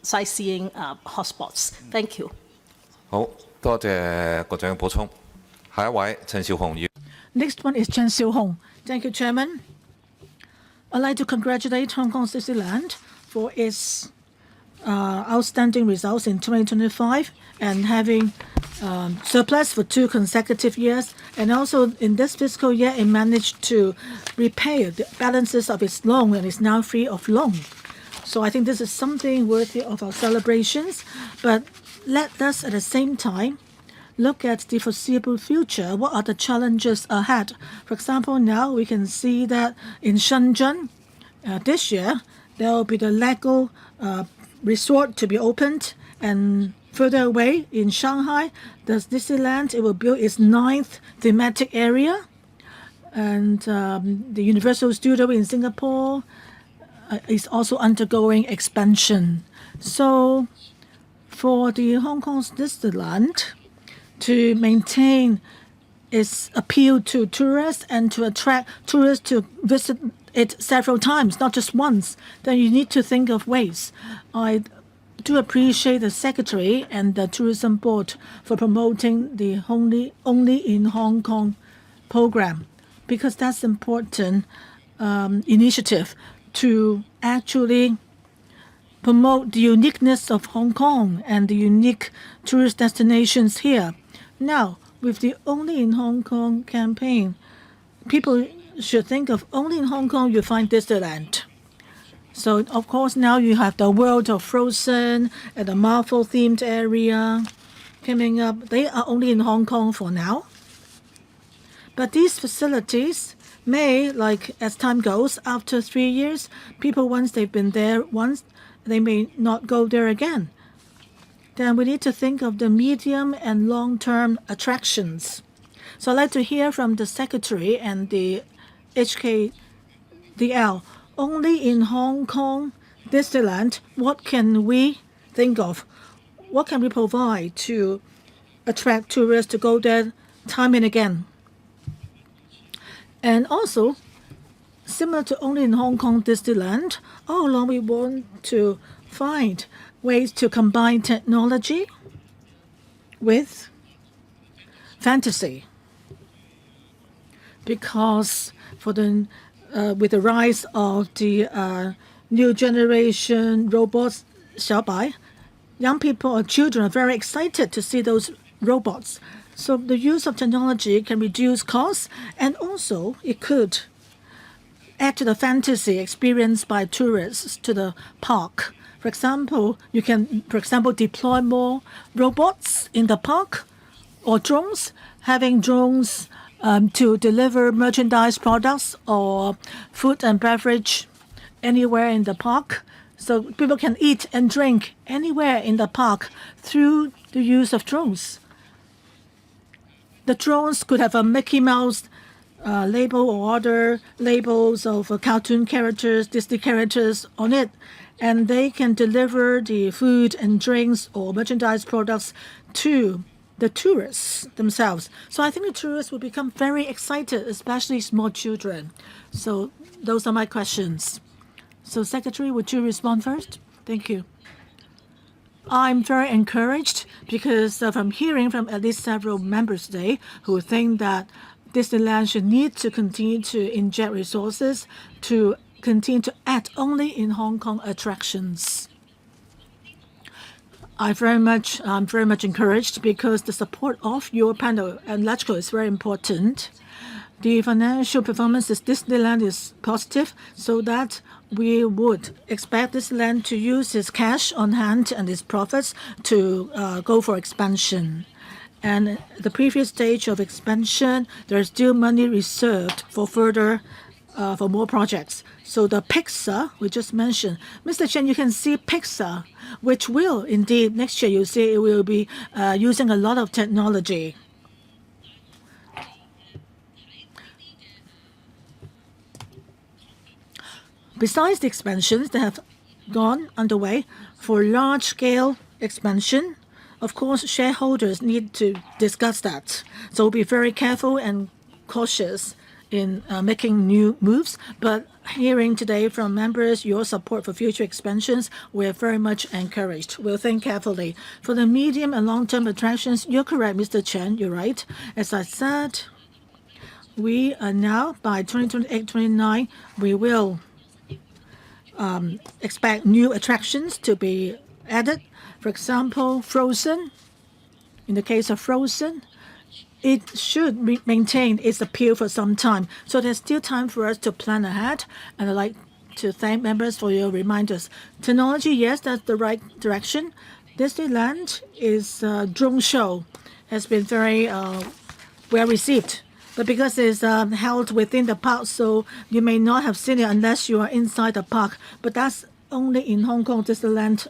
sightseeing hotspots. Thank you. 好，多謝局長嘅補充。下一位陳紹雄議員。Next one is Chen Xiu-hong. Thank you, Chairman. I'd like to congratulate Hong Kong Disneyland for its outstanding results in 2025 and having surplus for 2 consecutive years. And also in this fiscal year, it managed to repay the balances of its loan and is now free of loan. So I think this is something worthy of our celebrations. But let us at the same time look at the foreseeable future. What are the challenges ahead? For example, now we can see that in Shenzhen, this year, there will be the Lego resort to be opened, and further away in Shanghai, the Disneyland, it will build its 9th thematic area, and the Universal Studio in Singapore is also undergoing expansion. So for the Hong Kong Disneyland to maintain its appeal to tourists and to attract tourists to visit it several times, not just once, then you need to think of ways. I do appreciate the Secretary and the Tourism Board for promoting the Only in Hong Kong program, because that's important initiative to actually promote the uniqueness of Hong Kong and the unique tourist destinations here. Now, with the Only in Hong Kong campaign, people should think of only in Hong Kong you find Disneyland. So, of course, now you have the World of Frozen and the Marvel-themed area coming up. They are only in Hong Kong for now. But these facilities may, like as time goes, after 3 years, people, once they've been there once, they may not go there again. Then we need to think of the medium and long-term attractions. So I'd like to hear from the Secretary and the HKDL. Only in Hong Kong Disneyland, what can we think of? What can we provide to attract tourists to go there time and again? And also, similar to only in Hong Kong Disneyland. All along we want to find ways to combine technology with fantasy. Because with the rise of the new generation robots, 小白, young people or children are very excited to see those robots. So the use of technology can reduce costs, and also it could add to the fantasy experienced by tourists to the park. For example, you can, deploy more robots in the park or drones, having drones to deliver merchandise products or food and beverage anywhere in the park. So people can eat and drink anywhere in the park through the use of drones. The drones could have a Mickey Mouse label or other labels of cartoon characters, Disney characters on it, and they can deliver the food and drinks or merchandise products to the tourists themselves. So I think the tourists will become very excited, especially small children. So those are my questions. So Secretary, would you respond first? Thank you. I'm very encouraged because I'm hearing from at least several members today who think that Disneyland should need to continue to inject resources to continue to add only in Hong Kong attractions. I'm very much encouraged because the support of your panel and LegCo is very important. The financial performance of Disneyland is positive, so that we would expect Disneyland to use its cash on hand and its profits to go for expansion. And the previous stage of expansion, there is still money reserved for further, for more projects. So the Pixar, we just mentioned, Mr. Chen, you can see Pixar, which will indeed, next year you see it will be using a lot of technology. Besides the expansions that have gone underway for large-scale expansion, of course, shareholders need to discuss that. So we'll be very careful and cautious in making new moves. But hearing today from members your support for future expansions, we're very much encouraged. We'll think carefully. For the medium and long-term attractions, you're correct, Mr. Chen, you're right. As I said, we are now, by 2028-29, we will expect new attractions to be added. For example, Frozen. In the case of Frozen, it should maintain its appeal for some time. So there's still time for us to plan ahead. And I'd like to thank members for your reminders. Technology, yes, that's the right direction. Disneyland is drone show has been very well received. But because it's held within the park, so you may not have seen it unless you are inside the park. But that's only in Hong Kong Disneyland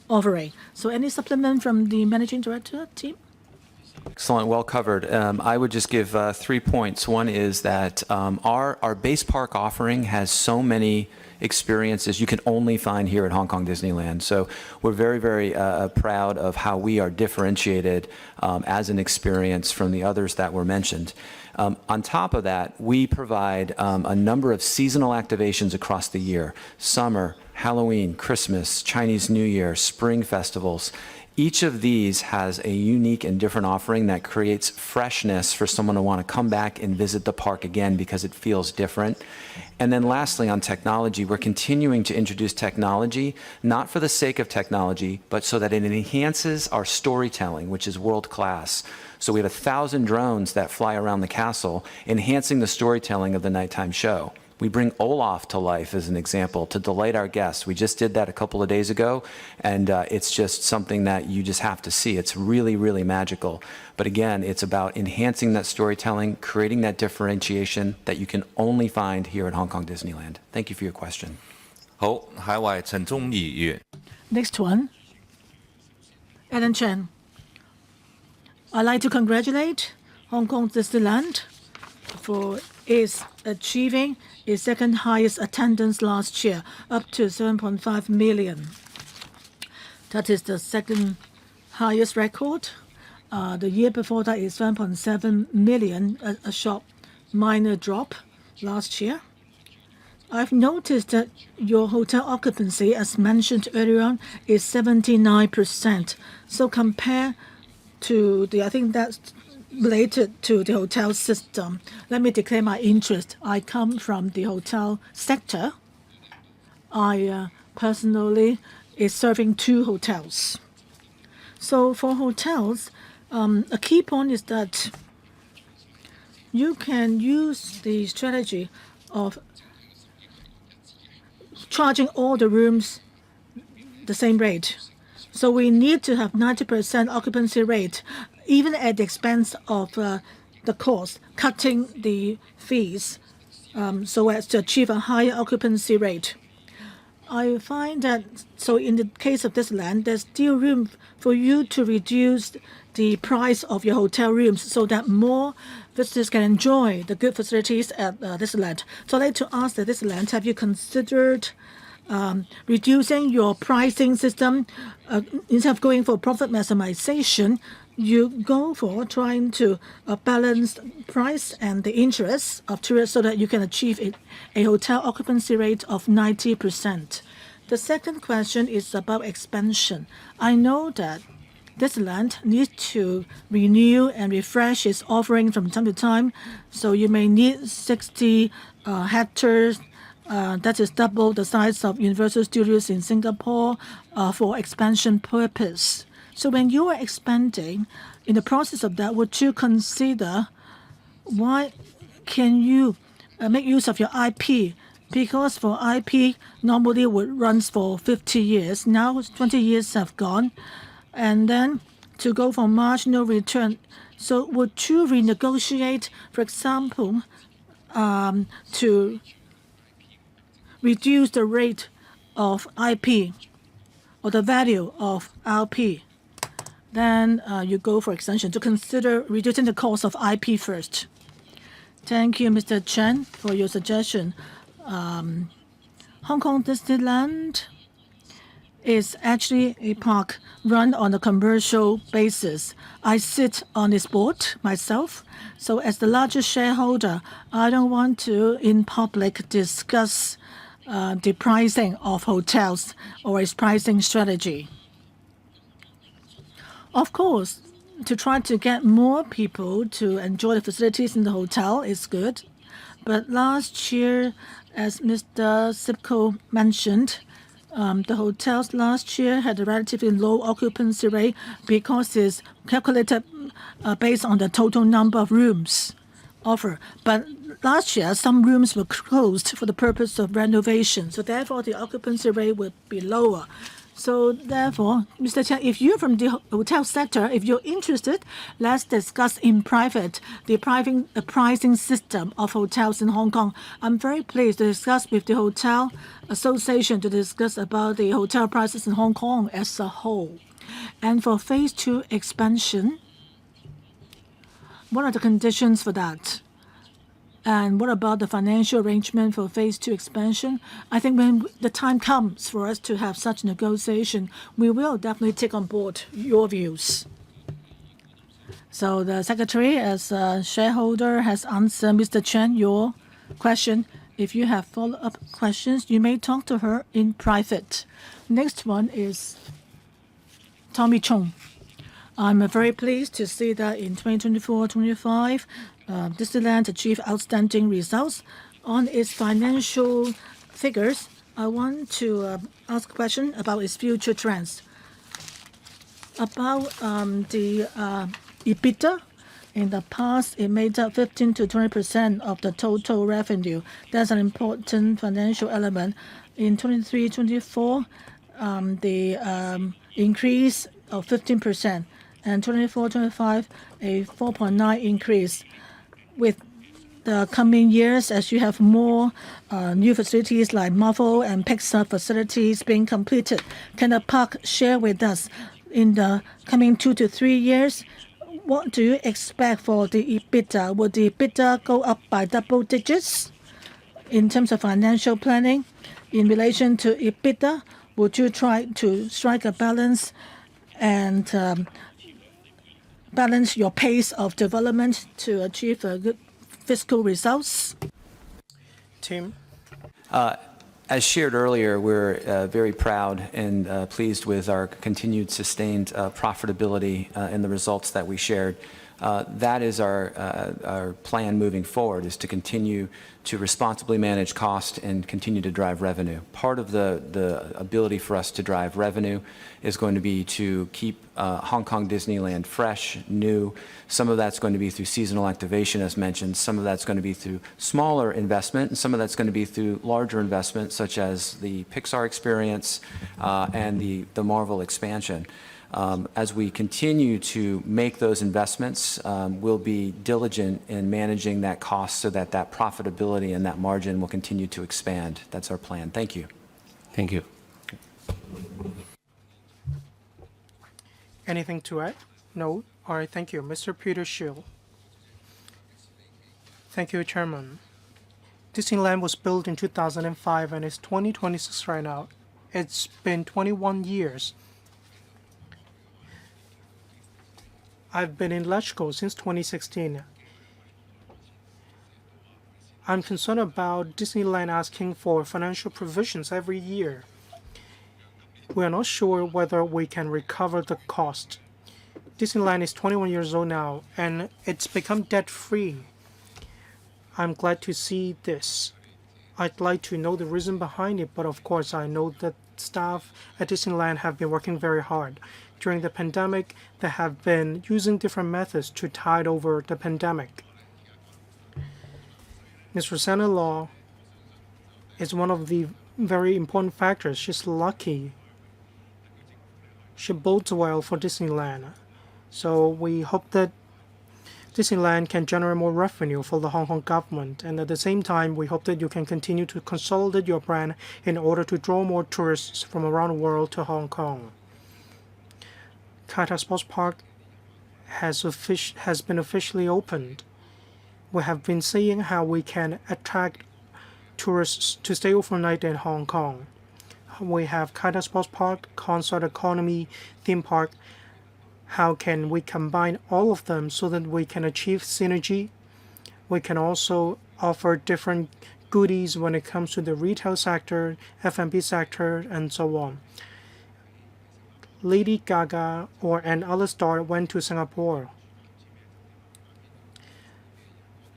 offering. So any supplement from the managing director team? Excellent, well covered. I would just give 3 points. One is that our base park offering has so many experiences you can only find here at Hong Kong Disneyland. So we're very, very proud of how we are differentiated as an experience from the others that were mentioned. On top of that, we provide a number of seasonal activations across the year: summer, Halloween, Christmas, Chinese New Year, spring festivals. Each of these has a unique and different offering that creates freshness for someone to want to come back and visit the park again because it feels different. And then lastly, on technology, we're continuing to introduce technology, not for the sake of technology, but so that it enhances our storytelling, which is world class. So we have 1,000 drones that fly around the castle, enhancing the storytelling of the nighttime show. We bring Olaf to life as an example to delight our guests. We just did that a couple of days ago, and it's just something that you just have to see. It's really, really magical. But again, it's about enhancing that storytelling, creating that differentiation that you can only find here at Hong Kong Disneyland. Thank you for your question. 好，下一位陳宗儀議員。 Next one, Alan Chen. I'd like to congratulate Hong Kong Disneyland for its achieving its second highest attendance last year, up to 7.5 million. That is the second highest record. The year before that is 7.7 million, a short minor drop last year. I've noticed that your hotel occupancy, as mentioned earlier on, is 79%. So compare to I think that's related to the hotel system. Let me declare my interest. I come from the hotel sector. I personally is serving 2 hotels. So for hotels, a key point is that you can use the strategy of charging all the rooms the same rate. So we need to have 90% occupancy rate, even at the expense of the cost, cutting the fees so as to achieve a higher occupancy rate. I find that, so in the case of Disneyland, there's still room for you to reduce the price of your hotel rooms so that more visitors can enjoy the good facilities at Disneyland. So I'd like to ask that Disneyland, have you considered reducing your pricing system? Instead of going for profit maximization, you go for trying to balance price and the interests of tourists so that you can achieve a hotel occupancy rate of 90%. The second question is about expansion. I know that Disneyland needs to renew and refresh its offering from time to time, so you may need 60 hectares. That is double the size of Universal Studios in Singapore for expansion purpose. So when you are expanding, in the process of that, would you consider why can you make use of your IP? Because for IP, normally would runs for 50 years. Now 20 years have gone. And then to go for marginal return. So would you renegotiate, for example, to reduce the rate of IP or the value of RP? Then you go for extension to consider reducing the cost of IP first. Thank you, Mr. Chen, for your suggestion. Hong Kong Disneyland is actually a park run on a commercial basis. I sit on its board myself. So as the largest shareholder, I don't want to, in public, discuss the pricing of hotels or its pricing strategy. Of course, to try to get more people to enjoy the facilities in the hotel is good. But last year, as Mr. Sipko mentioned, the hotels last year had a relatively low occupancy rate because it's calculated based on the total number of rooms offered. But last year, some rooms were closed for the purpose of renovation. So therefore, the occupancy rate would be lower. So therefore, Mr. Chen, if you're from the hotel sector, if you're interested, let's discuss in private the pricing system of hotels in Hong Kong. I'm very pleased to discuss with the Hotel Association to discuss about the hotel prices in Hong Kong as a whole. And for phase 2 expansion, what are the conditions for that? And what about the financial arrangement for phase 2 expansion? I think when the time comes for us to have such negotiation, we will definitely take on board your views. So the Secretary, as a shareholder, has answered Mr. Chen your question. If you have follow-up questions, you may talk to her in private. Next one is Tommy Chung. I'm very pleased to see that in 2024-25, Disneyland achieved outstanding results. On its financial figures, I want to ask a question about its future trends. About the EBITDA, in the past, it made up 15 to 20% of the total revenue. That's an important financial element. In 23-24, the increase of 15%, and 24-25, a 4.9 increase. With the coming years, as you have more new facilities like Marvel and Pixar facilities being completed, can the park share with us in the coming 2 to 3 years? What do you expect for the EBITDA? Would the EBITDA go up by double digits in terms of financial planning? In relation to EBITDA, would you try to strike a balance and balance your pace of development to achieve good fiscal results? Tim? As shared earlier, we're very proud and pleased with our continued sustained profitability and the results that we shared. That is our plan moving forward, is to continue to responsibly manage cost and continue to drive revenue. Part of the ability for us to drive revenue is going to be to keep Hong Kong Disneyland fresh, new. Some of that's going to be through seasonal activation, as mentioned. Some of that's going to be through smaller investment, and some of that's going to be through larger investment, such as the Pixar experience and the Marvel expansion. As we continue to make those investments, we'll be diligent in managing that cost so that that profitability and that margin will continue to expand. That's our plan. Thank you. Thank you. Anything to add? No? All right, thank you. Mr. Peter Schill. Thank you, Chairman. Disneyland was built in 2005 and it's 2026 right now. It's been 21 years. I've been in LegCo since 2016. I'm concerned about Disneyland asking for financial provisions every year. We are not sure whether we can recover the cost. Disneyland is 21 years old now, and it's become debt-free. I'm glad to see this. I'd like to know the reason behind it, but of course I know that staff at Disneyland have been working very hard. During the pandemic, they have been using different methods to tide over the pandemic. Ms. Rosanna Law is one of the very important factors. She's lucky. She bodes well for Disneyland. So we hope that Disneyland can generate more revenue for the Hong Kong government. And at the same time, we hope that you can continue to consolidate your brand in order to draw more tourists from around the world to Hong Kong. Kai Tak Sports Park has been officially opened. We have been seeing how we can attract tourists to stay overnight in Hong Kong. We have Kai Tak Sports Park, Concert Economy, Theme Park. How can we combine all of them so that we can achieve synergy? We can also offer different goodies when it comes to the retail sector, F&B sector, and so on. Lady Gaga or another star went to Singapore.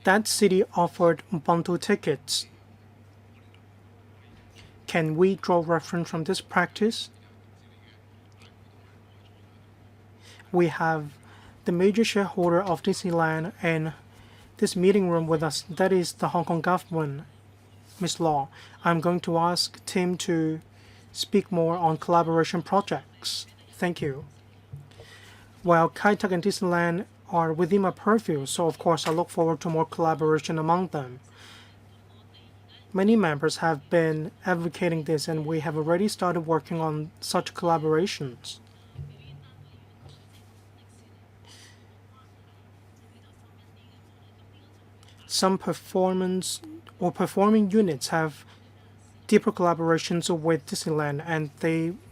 That city offered bundle tickets. Can we draw reference from this practice? We have the major shareholder of Disneyland in this meeting room with us. That is the Hong Kong government, Ms. Law. I'm going to ask Tim to speak more on collaboration projects. Thank you. While Kai Tak and Disneyland are within my purview, so of course I look forward to more collaboration among them. Many members have been advocating this, and we have already started working on such collaborations. Some performing units have deeper collaborations with Disneyland, and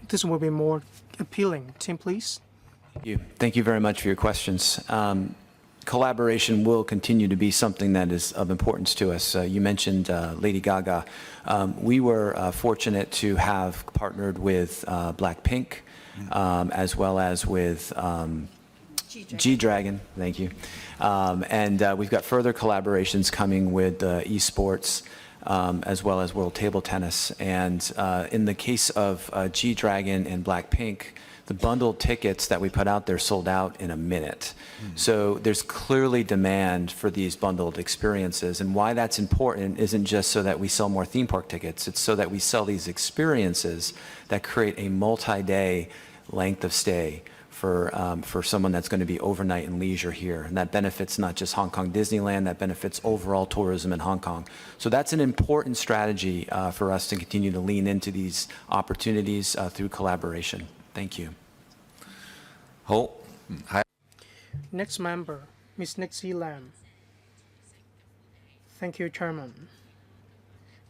this will be more appealing. Tim, please. Thank you very much for your questions. Collaboration will continue to be something that is of importance to us. You mentioned Lady Gaga. We were fortunate to have partnered with Blackpink, as well as with G-Dragon. Thank you. And we've got further collaborations coming with esports, as well as World Table Tennis. And in the case of G-Dragon and Blackpink, the bundled tickets that we put out there sold out in a minute. So there's clearly demand for these bundled experiences. And why that's important isn't just so that we sell more theme park tickets. It's so that we sell these experiences that create a multi-day length of stay for someone that's going to be overnight and leisure here. And that benefits not just Hong Kong Disneyland, that benefits overall tourism in Hong Kong. So that's an important strategy for us to continue to lean into these opportunities through collaboration. Thank you. Next member, Ms. Nixie Lam. Thank you, Chairman.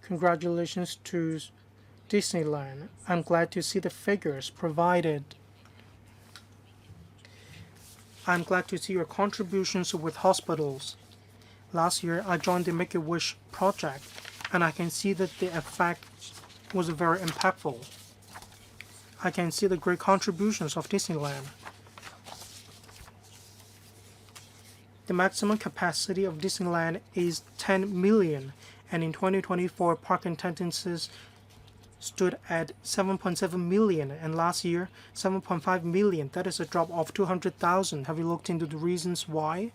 Congratulations to Disneyland. I'm glad to see the figures provided. I'm glad to see your contributions with hospitals. Last year, I joined the Make-A-Wish project. and I can see that the effect was very impactful. I can see the great contributions of Disneyland. The maximum capacity of Disneyland is 10 million, and in 2024, park attendances stood at 7.7 million, and last year, 7.5 million. That is a drop of 200,000. Have you looked into the reasons why?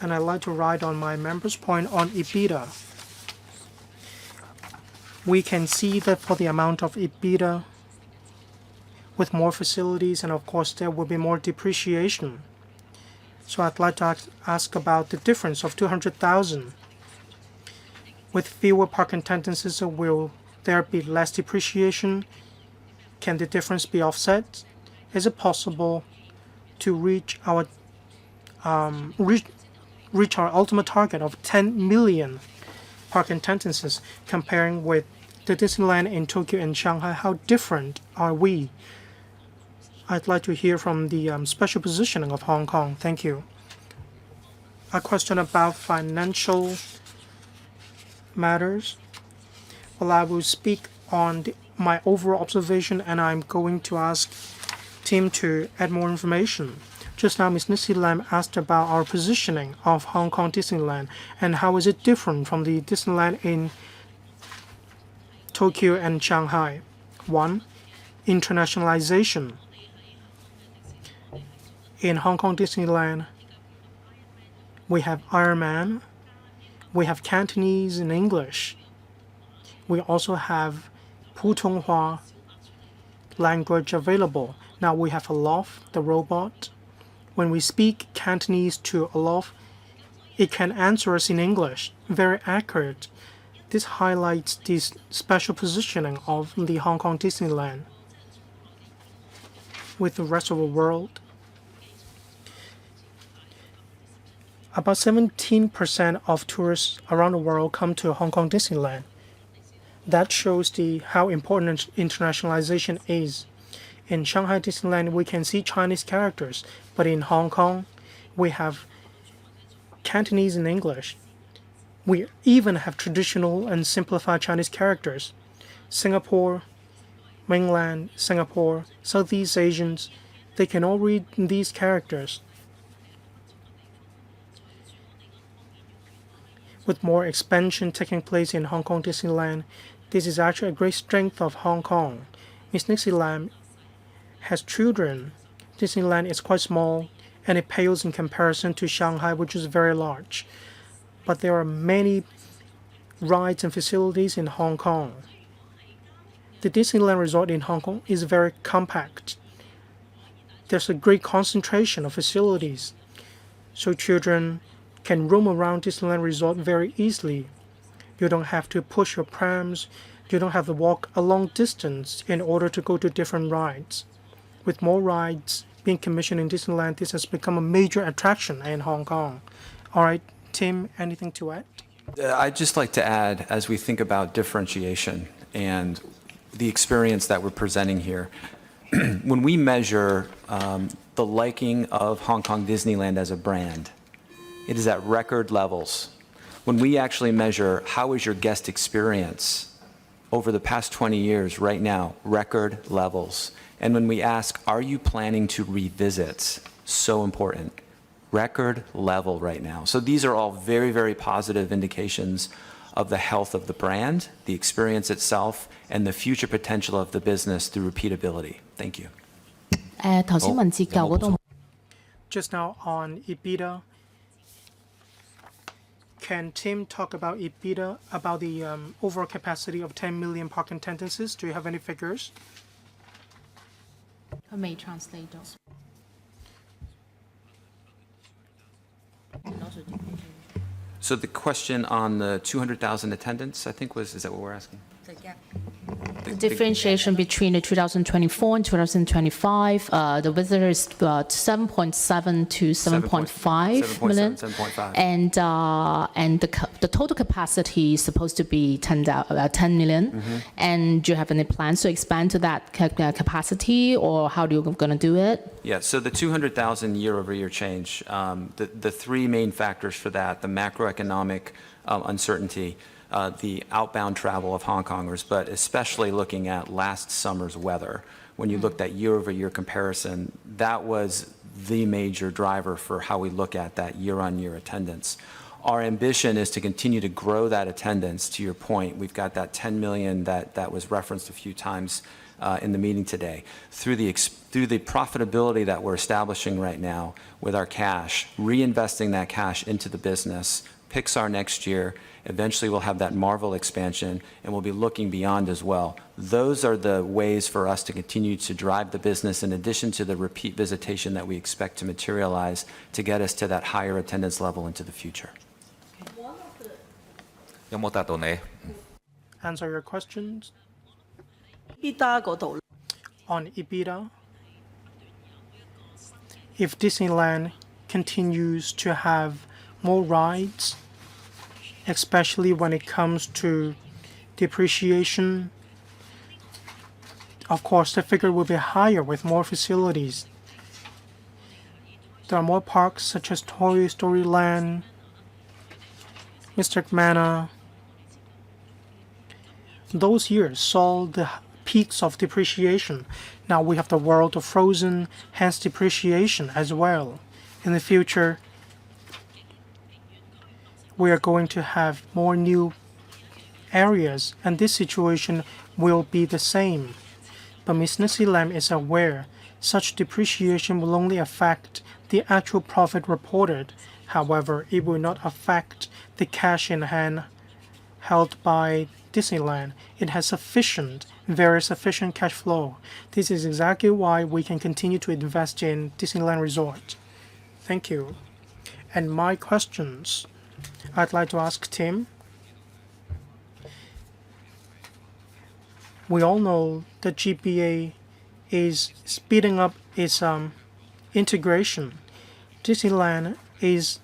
And I'd like to write on my members' point on EBITDA. We can see that for the amount of EBITDA, with more facilities, and of course there will be more depreciation. So I'd like to ask about the difference of 200,000. With fewer park attendances, will there be less depreciation? Can the difference be offset? Is it possible to reach our ultimate target of 10 million park attendances, comparing with the Disneyland in Tokyo and Shanghai? How different are we? I'd like to hear from the special positioning of Hong Kong. Thank you. A question about financial matters. Well, I will speak on my overall observation, and I'm going to ask Tim to add more information. Just now, Ms. Nancy Lam asked about our positioning of Hong Kong Disneyland and how is it different from the Disneyland in Tokyo and Shanghai. 1. Internationalization. In Hong Kong Disneyland, we have Iron Man, we have Cantonese and English. We also have Putonghua language available. Now we have Olof, the robot. When we speak Cantonese to Olof, it can answer us in English. Very accurate. This highlights the special positioning of the Hong Kong Disneyland with the rest of the world. About 17% of tourists around the world come to Hong Kong Disneyland. That shows how important internationalization is. In Shanghai Disneyland, we can see Chinese characters, but in Hong Kong, we have Cantonese and English. We even have traditional and simplified Chinese characters. Singapore, mainland Singapore, Southeast Asians, they can all read these characters. With more expansion taking place in Hong Kong Disneyland, this is actually a great strength of Hong Kong. Ms. Nixie Lam has children. Disneyland is quite small, and it pales in comparison to Shanghai, which is very large. But there are many rides and facilities in Hong Kong. The Disneyland Resort in Hong Kong is very compact. There's a great concentration of facilities, so children can roam around Disneyland Resort very easily. You don't have to push your prams. You don't have to walk a long distance in order to go to different rides. With more rides being commissioned in Disneyland, this has become a major attraction in Hong Kong. All right, Tim, anything to add? I'd just like to add, as we think about differentiation and the experience that we're presenting here, when we measure the liking of Hong Kong Disneyland as a brand, it is at record levels. When we actually measure how is your guest experience over the past 20 years, right now, record levels. And when we ask, are you planning to revisit? So important. Record level right now. So these are all very, very positive indications of the health of the brand, the experience itself, and the future potential of the business through repeatability. Thank you. Just now on EBITDA, can Tim talk about EBITDA, about the overall capacity of 10 million park attendances? Do you have any figures? So the question on the 200,000 attendance, I think is that what we're asking? The differentiation between the 2024 and 2025, the visitor is 7.7 to 7.5 million, 7.5. and the total capacity is supposed to be 10 million. And do you have any plans to expand to that capacity, or how are you going to do it? Yeah, so the 200,000 year-over-year change, the three main factors for that: the macroeconomic uncertainty, the outbound travel of Hong Kongers, but especially looking at last summer's weather. When you looked at year-over-year comparison, that was the major driver for how we look at that year-on-year attendance. Our ambition is to continue to grow that attendance. To your point, we've got that 10 million that was referenced a few times in the meeting today. Through the profitability that we're establishing right now with our cash, reinvesting that cash into the business, Pixar next year, eventually we'll have that Marvel expansion, and we'll be looking beyond as well. Those are the ways for us to continue to drive the business, in addition to the repeat visitation that we expect to materialize to get us to that higher attendance level into the future. 有冇答到你？ Answer your questions EBITDA 嗰度 on EBITDA. If Disneyland continues to have more rides, especially when it comes to depreciation, of course the figure will be higher with more facilities. There are more parks such as Toy Story Land, Mystic Manor. Those years saw the peaks of depreciation. Now we have the world of Frozen, hence depreciation as well. In the future, we are going to have more new areas, and this situation will be the same. But Miss Nancy Lam is aware such depreciation will only affect the actual profit reported. However, it will not affect the cash in hand held by Disneyland. It has very sufficient cash flow. This is exactly why we can continue to invest in Disneyland Resort. Thank you. And my questions, I'd like to ask Tim. We all know that GBA is speeding up its integration. Disneyland is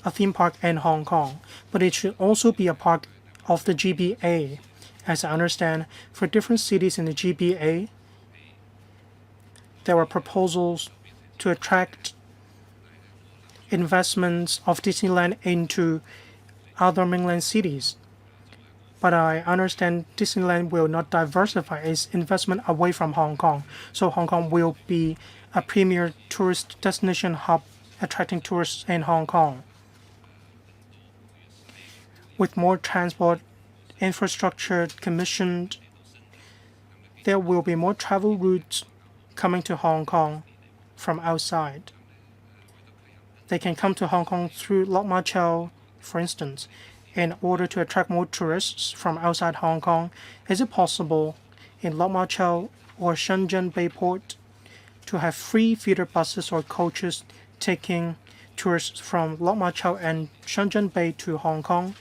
a theme park in Hong Kong, but it should also be a part of the GBA. As I understand, for different cities in the GBA, there are proposals to attract investments of Disneyland into other mainland cities. But I understand Disneyland will not diversify its investment away from Hong Kong, so Hong Kong will be a premier tourist destination hub attracting tourists in Hong Kong. With more transport infrastructure commissioned, there will be more travel routes coming to Hong Kong from outside. They can come to Hong Kong through Lok Ma Chau, for instance. In order to attract more tourists from outside Hong Kong, is it possible in Lok Ma Chau or Shenzhen Bayport to have free feeder buses or coaches taking tourists from Lok Ma Chau and Shenzhen Bay to Hong Kong?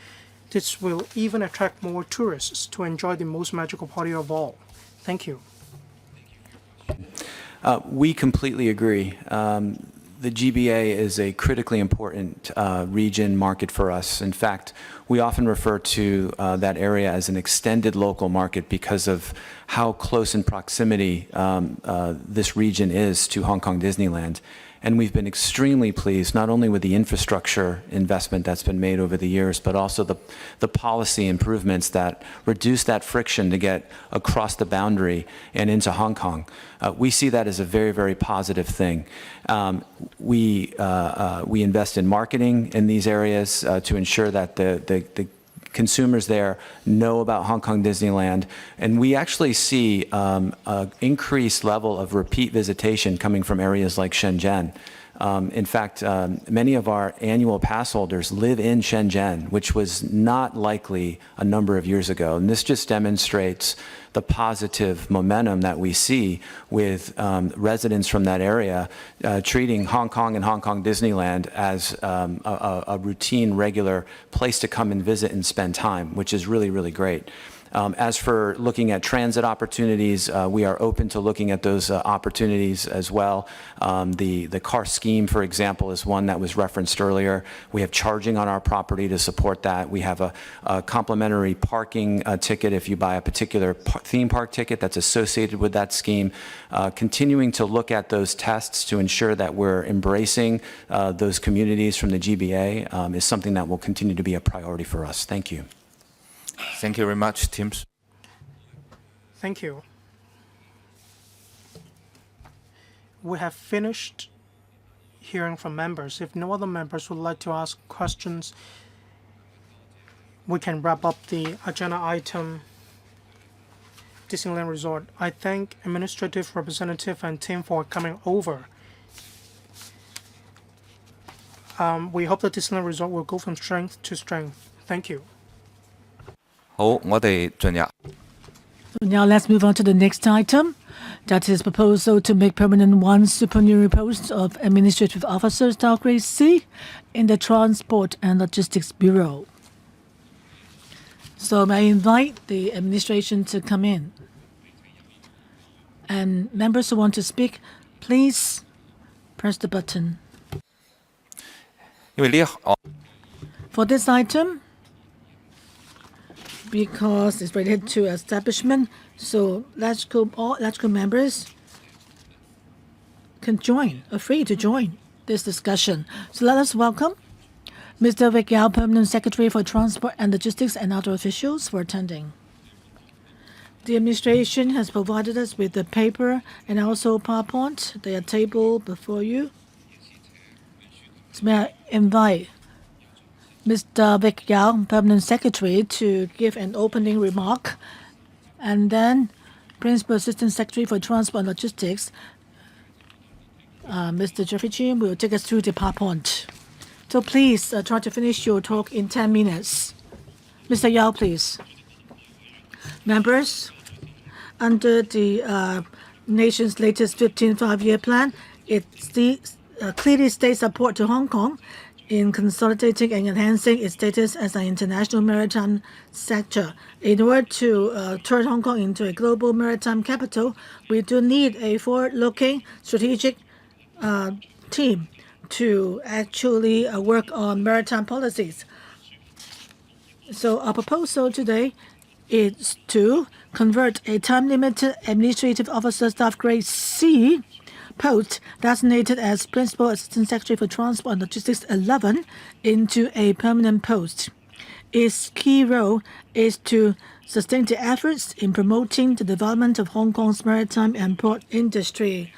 This will even attract more tourists to enjoy the most magical party of all. Thank you. We completely agree. The GBA is a critically important region market for us. In fact, we often refer to that area as an extended local market because of how close in proximity this region is to Hong Kong Disneyland. And we've been extremely pleased not only with the infrastructure investment that's been made over the years, but also the policy improvements that reduce that friction to get across the boundary and into Hong Kong. We see that as a very, very positive thing. We invest in marketing in these areas to ensure that the consumers there know about Hong Kong Disneyland, and we actually see an increased level of repeat visitation coming from areas like Shenzhen. In fact, many of our annual pass holders live in Shenzhen, which was not likely a number of years ago. And this just demonstrates the positive momentum that we see with residents from that area treating Hong Kong and Hong Kong Disneyland as a routine, regular place to come and visit and spend time, which is really, really great. As for looking at transit opportunities, we are open to looking at those opportunities as well. The car scheme, for example, is one that was referenced earlier. We have charging on our property to support that. We have a complimentary parking ticket if you buy a particular theme park ticket that's associated with that scheme. Continuing to look at those tests to ensure that we're embracing those communities from the GBA is something that will continue to be a priority for us. Thank you. Thank you very much, Tim. Thank you. We have finished hearing from members. If no other members would like to ask questions, we can wrap up the agenda item Disneyland Resort. I thank administrative representative and team for coming over. We hope that Disneyland Resort will go from strength to strength. Thank you. 好，我哋進入 So now let's move on to the next item. That is proposal to make permanent one supernumerary post of administrative officer staff grade C in the Transport and Logistics Bureau. So may I invite the administration to come in. And members who want to speak, please press the button. 因為呢一 For this item, because it's related to establishment, so all electrical members can join, are free to join this discussion. So let us welcome Mr. Vic Yao, Permanent Secretary for Transport and Logistics, and other officials for attending. The administration has provided us with the paper and also PowerPoint. They are tabled before you. So may I invite Mr. Vic Yao, Permanent Secretary, to give an opening remark, and then Principal Assistant Secretary for Transport and Logistics, Mr. Jeffrey Chin, will take us through the PowerPoint. So please try to finish your talk in 10 minutes. Mr. Yao, please. Members, under the nation's latest 15th five-year plan, it clearly states support to Hong Kong in consolidating and enhancing its status as an international maritime sector. In order to turn Hong Kong into a global maritime capital, we do need a forward-looking strategic team to actually work on maritime policies. So our proposal today is to convert a time-limited administrative officer staff grade C post designated as Principal Assistant Secretary for Transport and Logistics 11 into a permanent post. Its key role is to sustain the efforts in promoting the development of Hong Kong's maritime and port industry.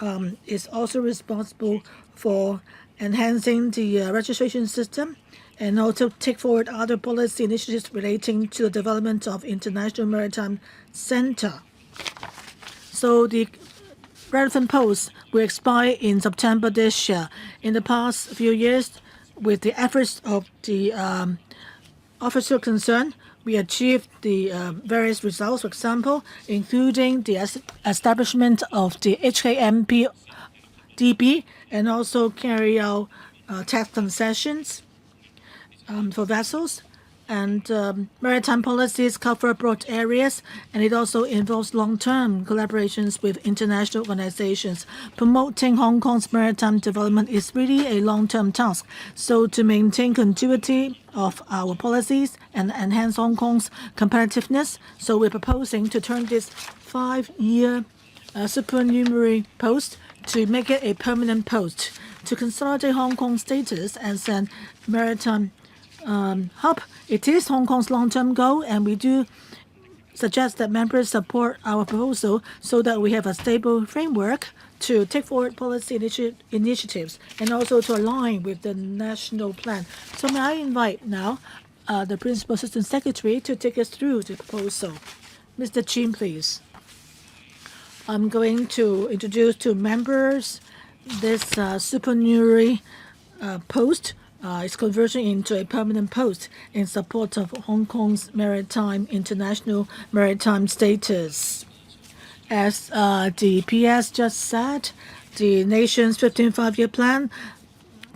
It's also responsible for enhancing the registration system and also take forward other policy initiatives relating to the development of International Maritime Center. So the relevant posts will expire in September this year. In the past few years, with the efforts of the officer concerned, we achieved the various results, for example, including the establishment of the HKMP DB and also carry out tax concessions for vessels. And maritime policies cover broad areas, and it also involves long-term collaborations with international organizations. Promoting Hong Kong's maritime development is really a long-term task. So to maintain continuity of our policies and enhance Hong Kong's competitiveness, so we're proposing to turn this 5-year supernumerary post to make it a permanent post to consolidate Hong Kong's status as a maritime hub. It is Hong Kong's long-term goal, and we do suggest that members support our proposal so that we have a stable framework to take forward policy initiatives and also to align with the national plan. So may I invite now the Principal Assistant Secretary to take us through the proposal. Mr. Chin, please. I'm going to introduce to members this supernumerary post. Its conversion into a permanent post in support of Hong Kong's international maritime status. As the PS just said, the nation's 15th five-year plan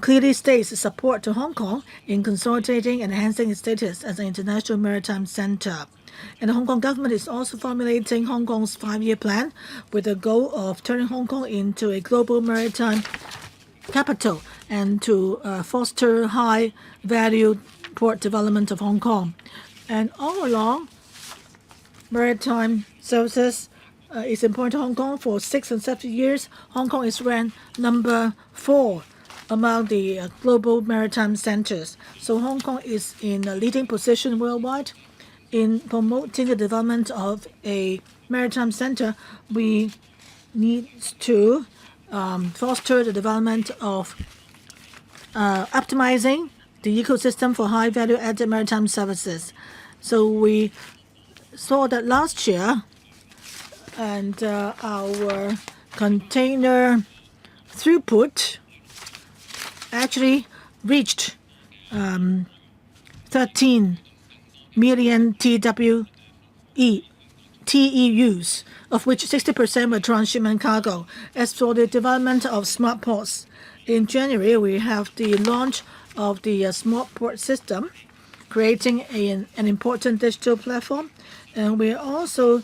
clearly states support to Hong Kong in consolidating and enhancing its status as an international maritime center. And the Hong Kong government is also formulating Hong Kong's 5-year plan with the goal of turning Hong Kong into a global maritime capital and to foster high-value port development of Hong Kong. And all along, maritime services is important to Hong Kong. For 6 and 7 years, Hong Kong is ranked number 4 among the global maritime centers. So Hong Kong is in a leading position worldwide. In promoting the development of a maritime center, we need to foster the development of optimizing the ecosystem for high value-added maritime services. So we saw that last year, and our container throughput actually reached 13 million TEUs, of which 60% were transshipment cargo. As for the development of smart ports, in January we have the launch of the smart port system, creating an important digital platform, and we're also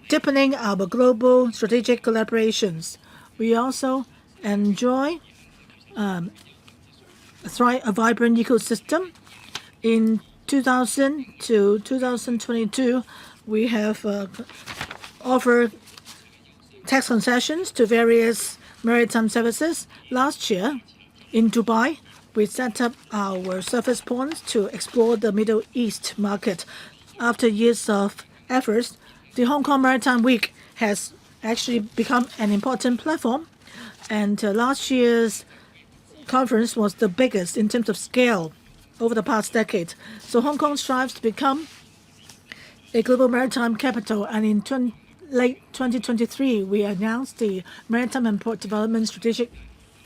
deepening our global strategic collaborations. We also enjoy a vibrant ecosystem. In 2000 to 2022, we have offered tax concessions to various maritime services. Last year, in Dubai, we set up our surface points to explore the Middle East market. After years of efforts, the Hong Kong Maritime Week has actually become an important platform, and last year's conference was the biggest in terms of scale over the past decade. So Hong Kong strives to become a global maritime capital, and in late 2023, we announced the Maritime and Port Development Strategic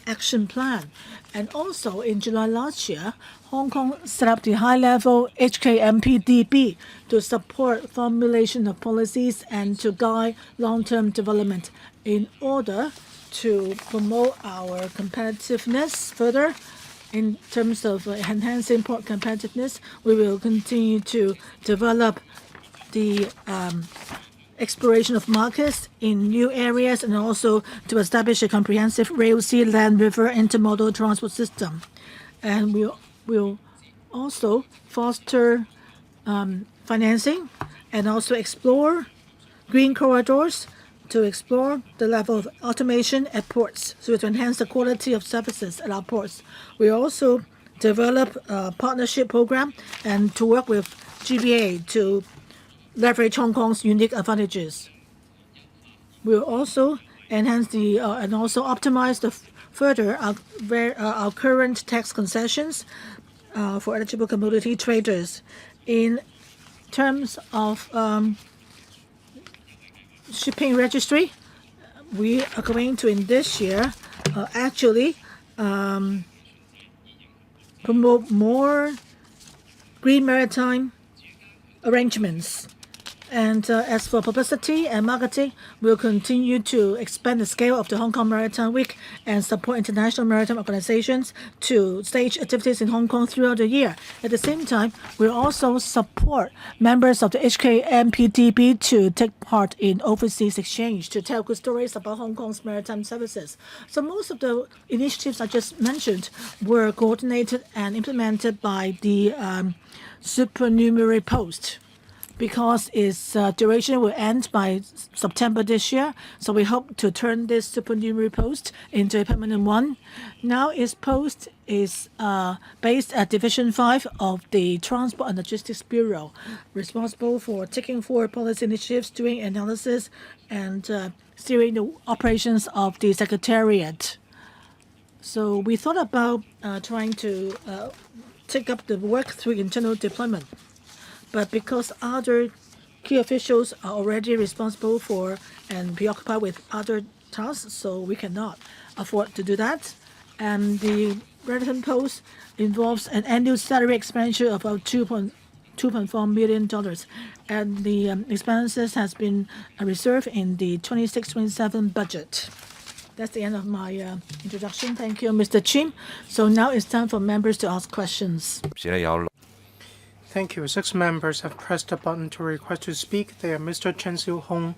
Action Plan. And also in July last year, Hong Kong set up the high-level HKMPDB to support formulation of policies and to guide long-term development. In order to promote our competitiveness further, in terms of enhancing port competitiveness, we will continue to develop the exploration of markets in new areas and also to establish a comprehensive rail, sea, land, river intermodal transport system. And we'll also foster financing and also explore green corridors to explore the level of automation at ports so to enhance the quality of services at our ports. We also develop a partnership program and to work with GBA to leverage Hong Kong's unique advantages. We'll also enhance the and also optimize further our current tax concessions for eligible commodity traders. In terms of shipping registry, we are going to in this year actually promote more green maritime arrangements. And as for publicity and marketing, we'll continue to expand the scale of the Hong Kong Maritime Week and support international maritime organizations to stage activities in Hong Kong throughout the year. At the same time, we'll also support members of the HKMPDB to take part in overseas exchange to tell good stories about Hong Kong's maritime services. So most of the initiatives I just mentioned were coordinated and implemented by the supernumerary post, because its duration will end by September this year. So we hope to turn this supernumerary post into a permanent one. Now its post is based at Division 5 of the Transport and Logistics Bureau, responsible for taking forward policy initiatives, doing analysis, and steering the operations of the Secretariat. So we thought about trying to take up the work through internal deployment. But because other key officials are already responsible for and preoccupied with other tasks, so we cannot afford to do that. And the relevant post involves an annual salary expenditure of about $2.4 million. And the expenses has been reserved in the 26-27 budget. That's the end of my introduction. Thank you, Mr. Chin. So now it's time for members to ask questions. Thank you. 6 members have pressed the button to request to speak. They are Mr. Chen Siu-hong,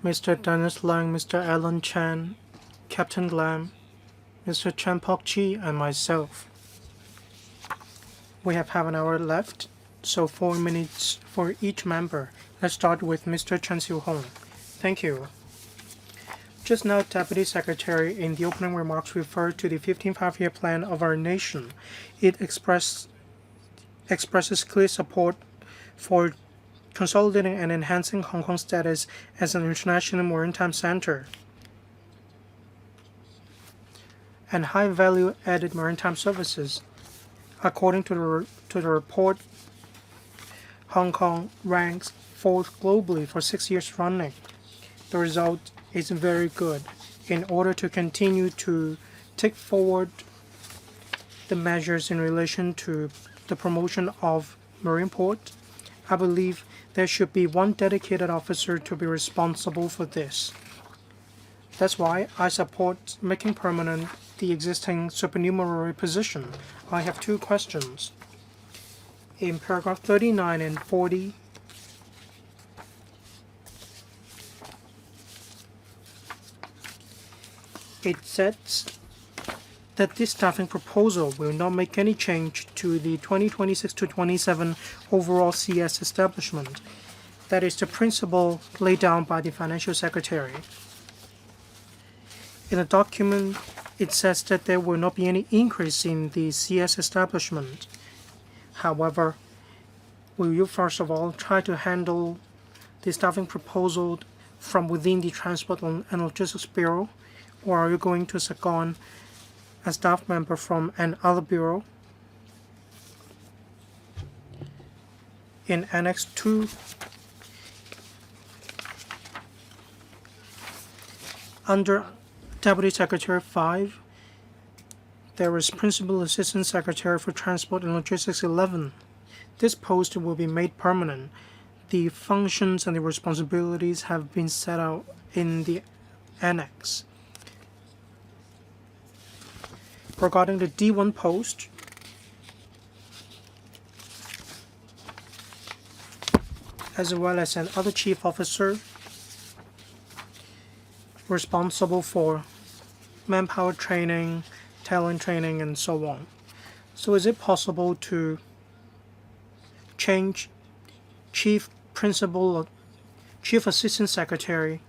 Mr. Dennis Lang, Mr. Alan Chan, Captain Lam, Mr. Chan Pok-chi, and myself. We have half an hour left, so 4 minutes for each member. Let's start with Mr. Chen Siu-hong. Thank you. Just now, Deputy Secretary in the opening remarks referred to the 15th five-year plan of our nation. It expresses clear support for consolidating and enhancing Hong Kong's status as an international maritime center and high value-added maritime services. According to the report, Hong Kong ranks 4th globally for 6 years running. The result is very good. In order to continue to take forward the measures in relation to the promotion of marine port, I believe there should be one dedicated officer to be responsible for this. That's why I support making permanent the existing supernumerary position. I have 2 questions. In paragraph 39 and 40, it says that this staffing proposal will not make any change to the 2026 to 27 overall CS establishment. That is the principle laid down by the Financial Secretary. In the document, it says that there will not be any increase in the CS establishment. However, will you first of all try to handle the staffing proposal from within the Transport and Logistics Bureau, or are you going to second a staff member from another bureau? In Annex 2, under Deputy Secretary 5, there is Principal Assistant Secretary for Transport and Logistics 11. This post will be made permanent. The functions and the responsibilities have been set out in the annex. Regarding the D1 post, as well as another chief officer responsible for manpower training, talent training, and so on. So is it possible to change Chief Assistant Secretary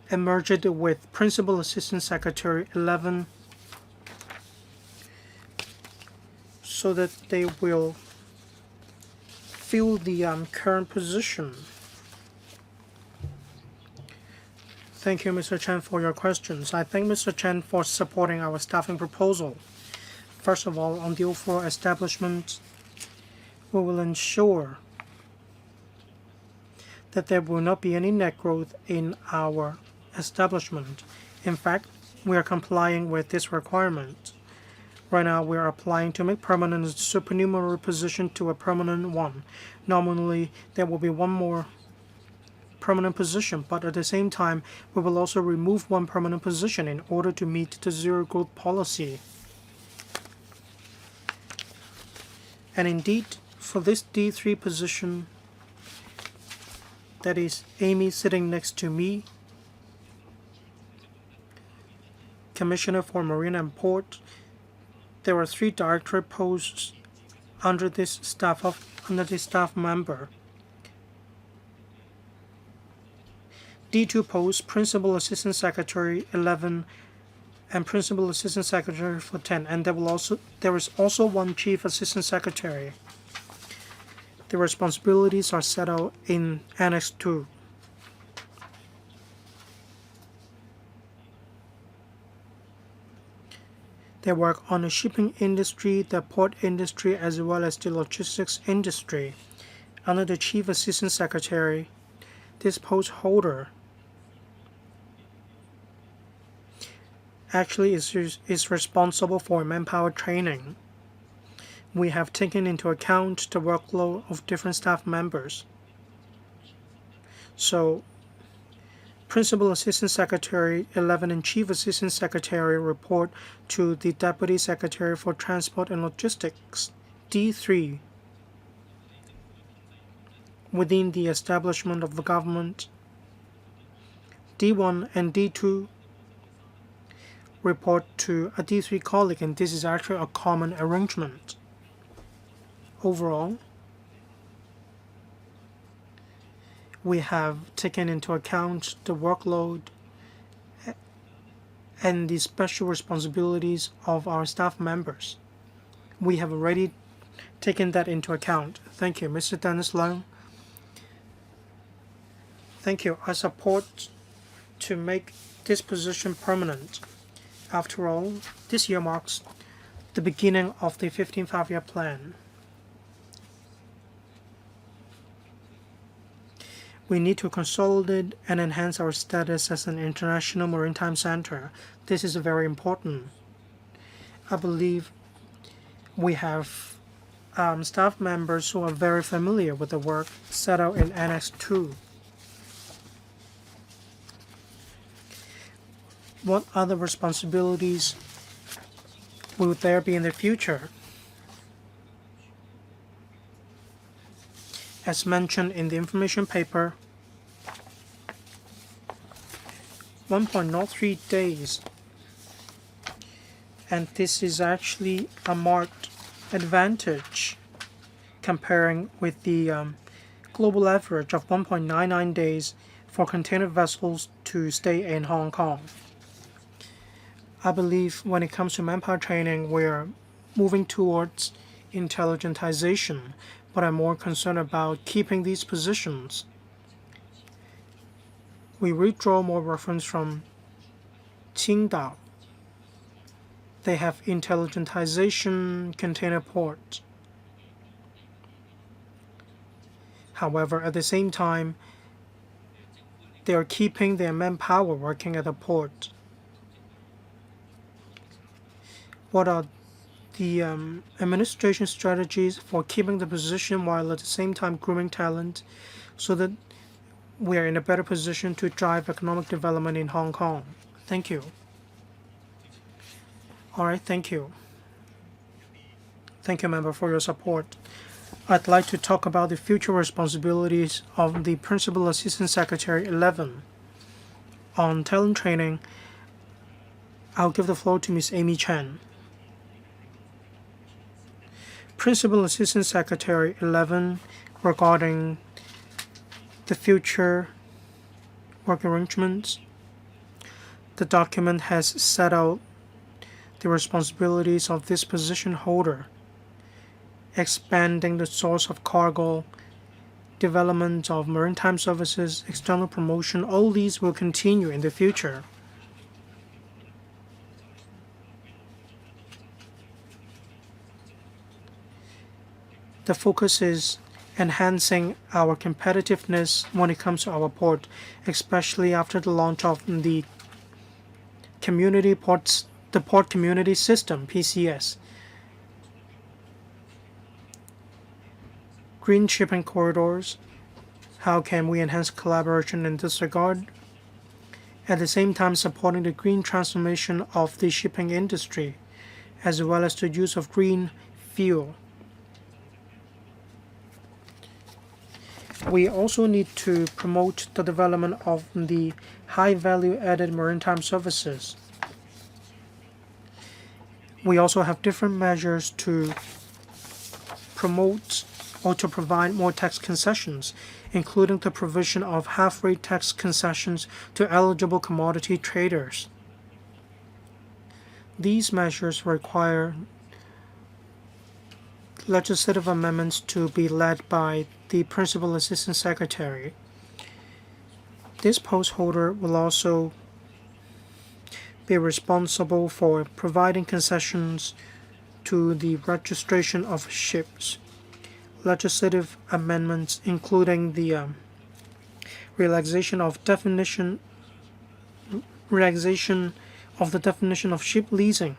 and merge it with Principal Assistant Secretary 11 so that they will fill the current position? Thank you, Mr. Chen, for your questions. I thank Mr. Chen for supporting our staffing proposal. First of all, on the overall establishment, we will ensure that there will not be any net growth in our establishment. In fact, we are complying with this requirement. Right now, we are applying to make permanent a supernumerary position to a permanent one. Nominally, there will be one more permanent position, but at the same time, we will also remove one permanent position in order to meet the zero growth policy. And indeed, for this D3 position, that is Amy sitting next to me, Commissioner for Marine and Port, there are 3 directorate posts under this staff member. D2 posts, Principal Assistant Secretary 11 and Principal Assistant Secretary for 10, and there is also one Chief Assistant Secretary. The responsibilities are set out in Annex 2. They work on the shipping industry, the port industry, as well as the logistics industry. Under the Chief Assistant Secretary, this post holder actually is responsible for manpower training. We have taken into account the workload of different staff members. So Principal Assistant Secretary 11 and Chief Assistant Secretary report to the Deputy Secretary for Transport and Logistics. D3. Within the establishment of the government. D1 and D2 report to a D3 colleague, and this is actually a common arrangement. Overall, we have taken into account the workload and the special responsibilities of our staff members. We have already taken that into account. Thank you, Mr. Dennis Leung. Thank you. I support to make this position permanent. After all, this year marks the beginning of the 15th five-year plan. We need to consolidate and enhance our status as an international maritime center. This is very important. I believe we have staff members who are very familiar with the work set out in Annex 2. What other responsibilities will there be in the future? As mentioned in the information paper, 1.03 days, and this is actually a marked advantage comparing with the global average of 1.99 days for container vessels to stay in Hong Kong. I believe when it comes to manpower training, we're moving towards intelligentization, but I'm more concerned about keeping these positions. We withdraw more reference from Qingdao. They have intelligentization container port. However, at the same time, they are keeping their manpower working at the port. What are the administration strategies for keeping the position while at the same time grooming talent so that we are in a better position to drive economic development in Hong Kong? Thank you. All right, thank you. Thank you, member, for your support. I'd like to talk about the future responsibilities of the Principal Assistant Secretary 11. On talent training, I'll give the floor to Ms. Amy Chen. Principal Assistant Secretary 11 regarding the future work arrangements. The document has set out the responsibilities of this position holder, expanding the source of cargo, development of maritime services, external promotion. All these will continue in the future. The focus is enhancing our competitiveness when it comes to our port, especially after the launch of the port community system, PCS. Green shipping corridors. How can we enhance collaboration in this regard? At the same time, supporting the green transformation of the shipping industry, as well as the use of green fuel. We also need to promote the development of the high value-added maritime services. We also have different measures to promote or to provide more tax concessions, including the provision of half-rate tax concessions to eligible commodity traders. These measures require legislative amendments to be led by the Principal Assistant Secretary. This post holder will also be responsible for providing concessions to the registration of ships. Legislative amendments including the relaxation of the definition of ship leasing.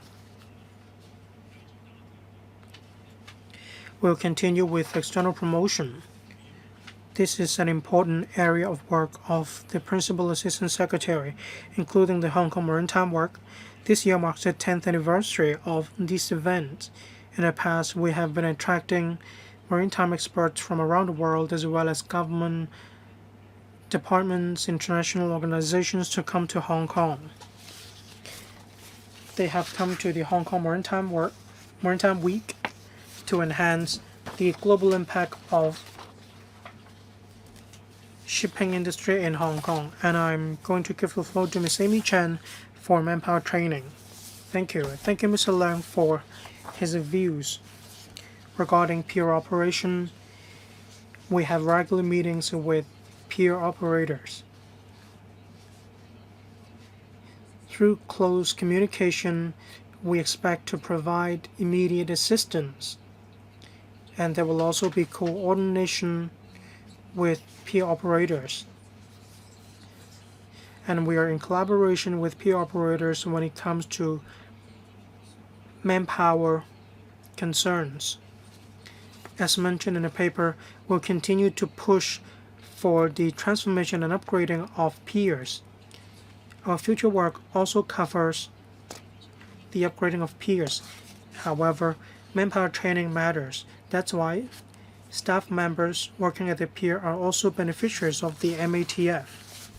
We'll continue with external promotion. This is an important area of work of the Principal Assistant Secretary, including the Hong Kong Maritime work. This year marks the 10th anniversary of this event. In the past, we have been attracting maritime experts from around the world as well as government departments, international organizations to come to Hong Kong. They have come to the Hong Kong Maritime Week to enhance the global impact of shipping industry in Hong Kong. And I'm going to give the floor to Ms. Amy Chen for manpower training. Thank you. Thank you, Mr. Leung, for his views regarding pier operation. We have regular meetings with pier operators. Through close communication, we expect to provide immediate assistance, and there will also be coordination with pier operators. And we are in collaboration with pier operators when it comes to manpower concerns. As mentioned in the paper, we'll continue to push for the transformation and upgrading of piers. Our future work also covers the upgrading of piers. However, manpower training matters. That's why staff members working at the pier are also beneficiaries of the MATF.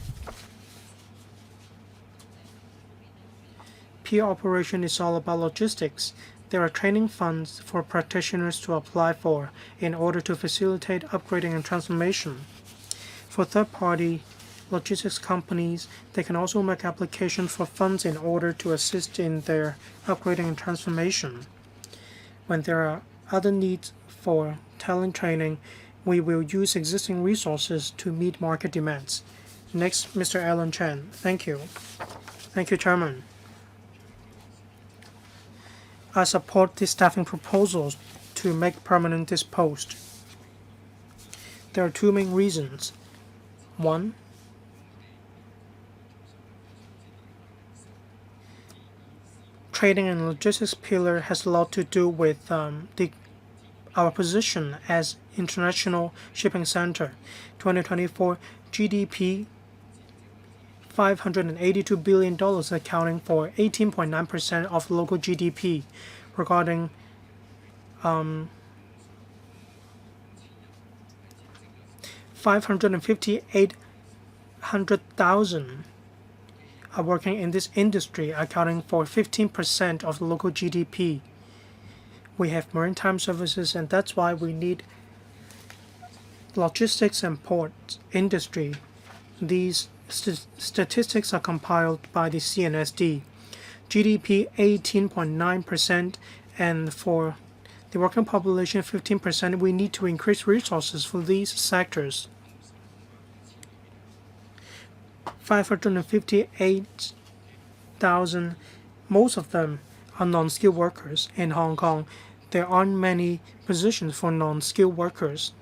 Pier operation is all about logistics. There are training funds for practitioners to apply for in order to facilitate upgrading and transformation. For third-party logistics companies, they can also make application for funds in order to assist in their upgrading and transformation. When there are other needs for talent training, we will use existing resources to meet market demands. Next, Mr. Alan Chen. Thank you. Thank you, Chairman. I support the staffing proposals to make permanent this post. There are two main reasons. One, trading and logistics pillar has a lot to do with our position as international shipping center. 2024 GDP $582 billion, accounting for 18.9% of local GDP. Regarding 558,000 are working in this industry, accounting for 15% of the local GDP. We have maritime services, and that's why we need logistics and port industry. These statistics are compiled by the CNSD. GDP 18.9%, and for the working population 15%, we need to increase resources for these sectors. 558,000, most of them are non-skilled workers. In Hong Kong, there aren't many positions for non-skilled workers.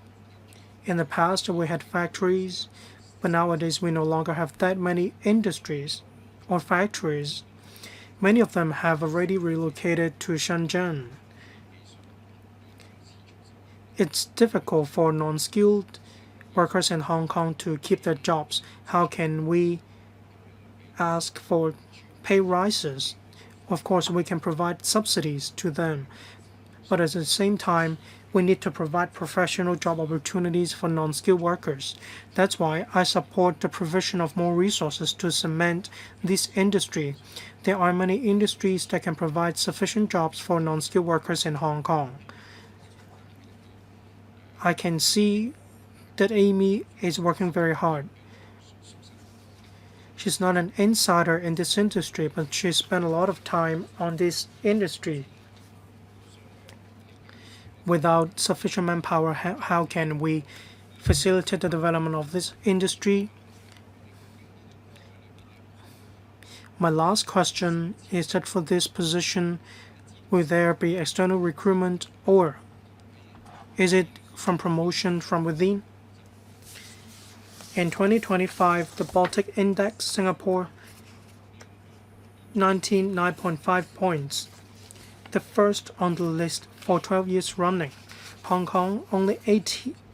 In the past, we had factories, but nowadays we no longer have that many industries or factories. Many of them have already relocated to Shenzhen. It's difficult for non-skilled workers in Hong Kong to keep their jobs. How can we ask for pay rises? Of course, we can provide subsidies to them, but at the same time, we need to provide professional job opportunities for non-skilled workers. That's why I support the provision of more resources to cement this industry. There are many industries that can provide sufficient jobs for non-skilled workers in Hong Kong. I can see that Amy is working very hard. She's not an insider in this industry, but she spent a lot of time on this industry. Without sufficient manpower, how can we facilitate the development of this industry? My last question is that for this position, will there be external recruitment, or is it from promotion from within? In 2025, the Baltic Index, Singapore, 99.5 points, the first on the list for 12 years running. Hong Kong, only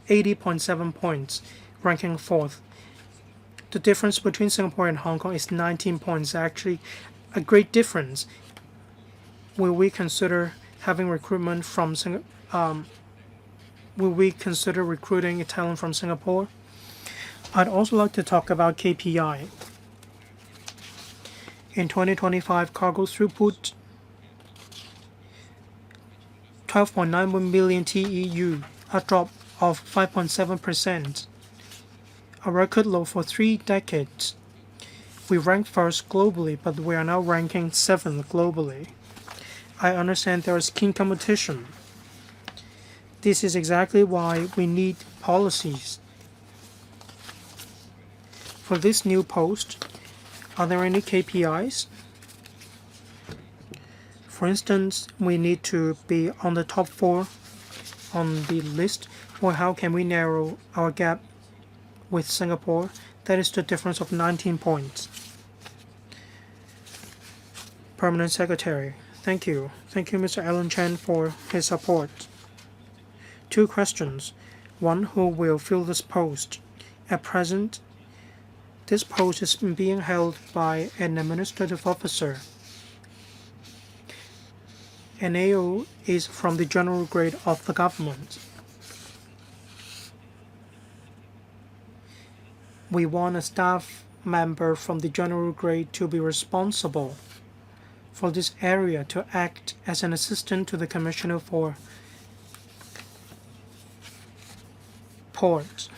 80.7 points, ranking 4th. The difference between Singapore and Hong Kong is 19 points, actually a great difference. Will we consider having recruitment from will we consider recruiting a talent from Singapore? I'd also like to talk about KPI. In 2025, cargo throughput 12.91 million TEU, a drop of 5.7%, a record low for 3 decades. We ranked first globally, but we are now ranking 7th globally. I understand there is keen competition. This is exactly why we need policies. For this new post, are there any KPIs? For instance, we need to be on the top 4 on the list, or how can we narrow our gap with Singapore? That is the difference of 19 points. Permanent Secretary, thank you. Thank you, Mr. Alan Chen, for his support. 2 questions. 1, who will fill this post? At present, this post is being held by an administrative officer. An AO is from the general grade of the government. We want a staff member from the general grade to be responsible for this area, to act as an assistant to the Commissioner for Ports.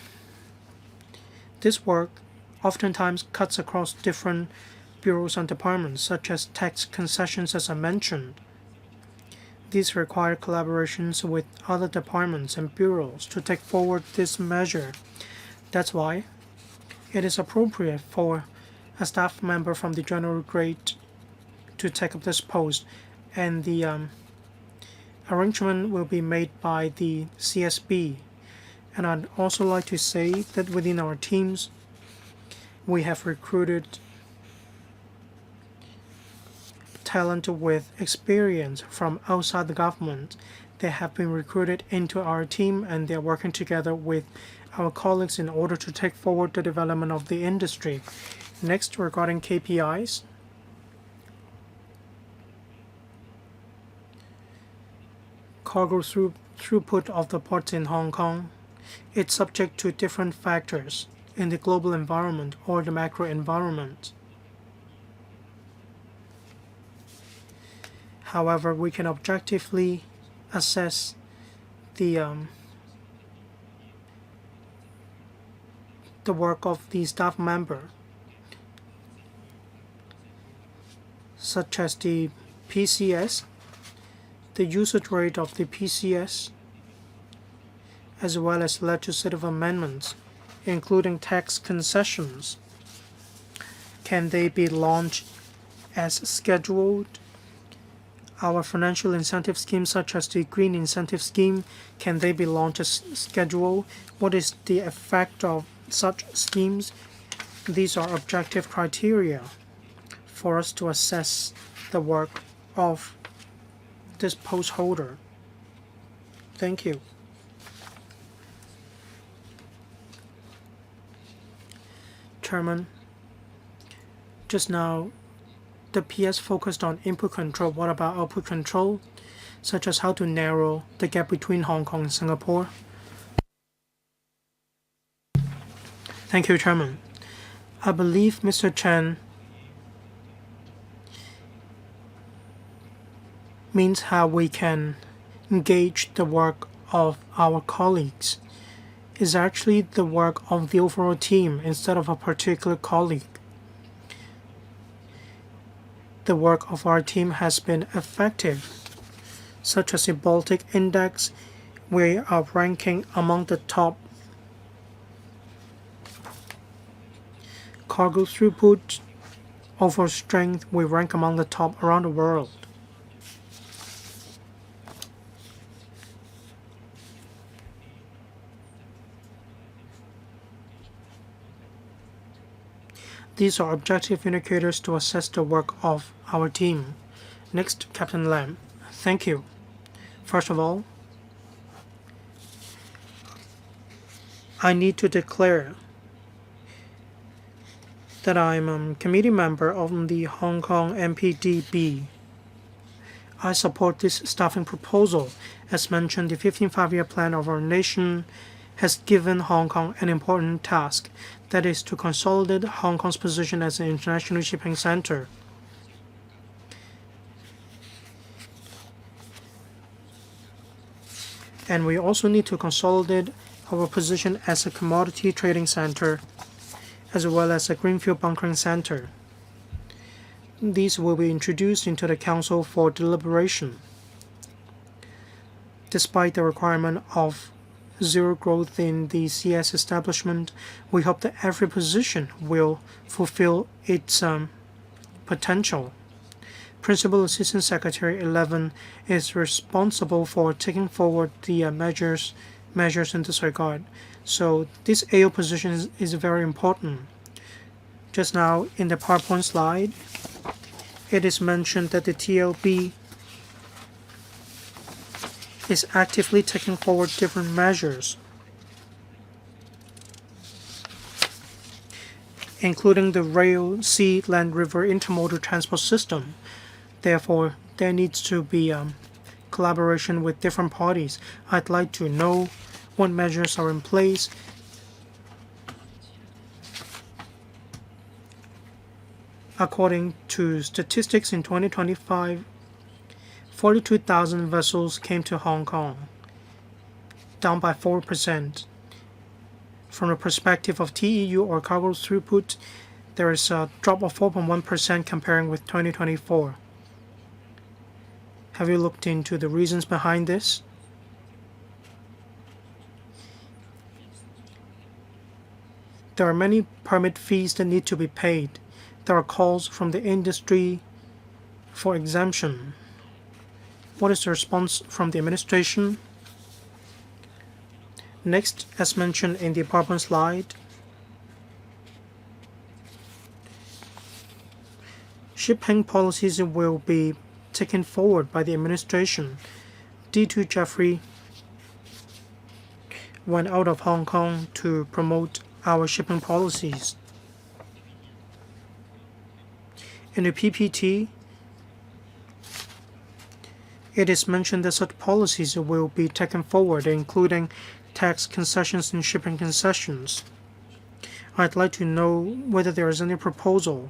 This work oftentimes cuts across different bureaus and departments, such as tax concessions, as I mentioned. These require collaborations with other departments and bureaus to take forward this measure. That's why it is appropriate for a staff member from the general grade to take up this post, and the arrangement will be made by the CSB. And I'd also like to say that within our teams, we have recruited talent with experience from outside the government. They have been recruited into our team, and they are working together with our colleagues in order to take forward the development of the industry. Next, regarding KPIs. Cargo throughput of the ports in Hong Kong. It's subject to different factors in the global environment or the macro environment. However, we can objectively assess the work of the staff member, such as the PCS, the usage rate of the PCS, as well as legislative amendments, including tax concessions. Can they be launched as scheduled? Our financial incentive schemes, such as the Green Incentive Scheme, can they be launched as scheduled? What is the effect of such schemes? These are objective criteria for us to assess the work of this post holder. Thank you. Chairman, just now the PS focused on input control. What about output control, such as how to narrow the gap between Hong Kong and Singapore? Thank you, Chairman. I believe Mr. Chen means how we can engage the work of our colleagues. Is actually the work of the overall team instead of a particular colleague. The work of our team has been effective, such as the Baltic Index. We are ranking among the top. Cargo throughput, overall strength, we rank among the top around the world. These are objective indicators to assess the work of our team. Next, Captain Lam. Thank you. First of all, I need to declare that I'm a committee member of the Hong Kong MPDB. I support this staffing proposal. As mentioned, the 15th five-year plan of our nation has given Hong Kong an important task, that is to consolidate Hong Kong's position as an international shipping center. And we also need to consolidate our position as a commodity trading center, as well as a greenfield bunkering center. These will be introduced into the Council for deliberation. Despite the requirement of zero growth in the CS establishment, we hope that every position will fulfill its potential. Principal Assistant Secretary 11 is responsible for taking forward the measures in this regard. So this AO position is very important. Just now in the PowerPoint slide, it is mentioned that the TLB is actively taking forward different measures, including the rail, sea, land, river intermodal transport system. Therefore, there needs to be collaboration with different parties. I'd like to know what measures are in place according to statistics in 2025. 42,000 vessels came to Hong Kong, down by 4%. From the perspective of TEU or cargo throughput, there is a drop of 4.1% comparing with 2024. Have you looked into the reasons behind this? There are many permit fees that need to be paid. There are calls from the industry for exemption. What is the response from the administration? Next, as mentioned in the PowerPoint slide, shipping policies will be taken forward by the administration. D2 Jeffrey went out of Hong Kong to promote our shipping policies. In the PPT, it is mentioned that such policies will be taken forward, including tax concessions and shipping concessions. I'd like to know whether there is any proposal.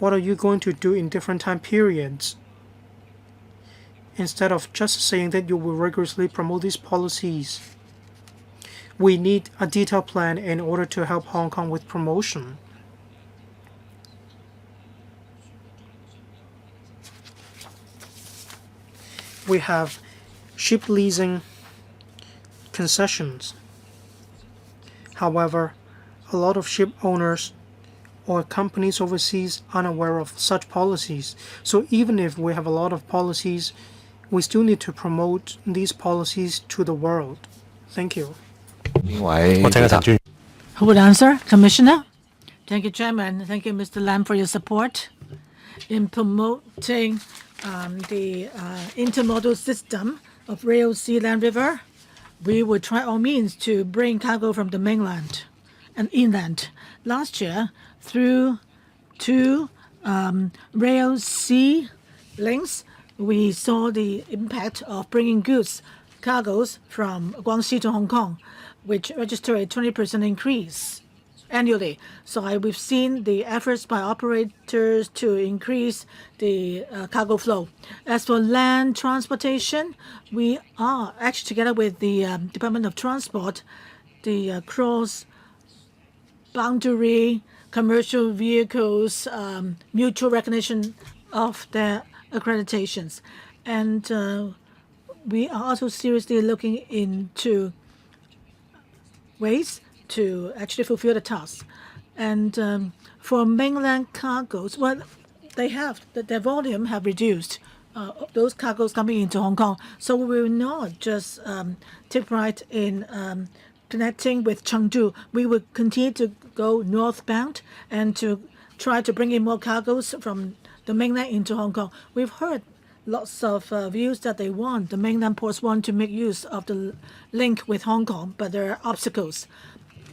What are you going to do in different time periods? Instead of just saying that you will rigorously promote these policies, we need a detailed plan in order to help Hong Kong with promotion. We have ship leasing concessions. However, a lot of ship owners or companies overseas are unaware of such policies. So even if we have a lot of policies, we still need to promote these policies to the world. Thank you. Who would answer? Commissioner? Thank you, Chairman. Thank you, Mr. Lam, for your support in promoting the intermodal system of rail, sea, land, river. We will try all means to bring cargo from the mainland and inland. Last year, through two rail sea links, we saw the impact of bringing goods, cargoes from Guangxi to Hong Kong, which registered a 20% increase annually. So we've seen the efforts by operators to increase the cargo flow. As for land transportation, we are actually together with the Department of Transport, the cross-boundary commercial vehicles mutual recognition of their accreditations. And we are also seriously looking into ways to actually fulfill the task. And for mainland cargoes, well, their volume have reduced, those cargoes coming into Hong Kong. So we will not just take pride in connecting with Chengdu. We will continue to go northbound and to try to bring in more cargoes from the mainland into Hong Kong. We've heard lots of views that they want. The mainland ports want to make use of the link with Hong Kong, but there are obstacles.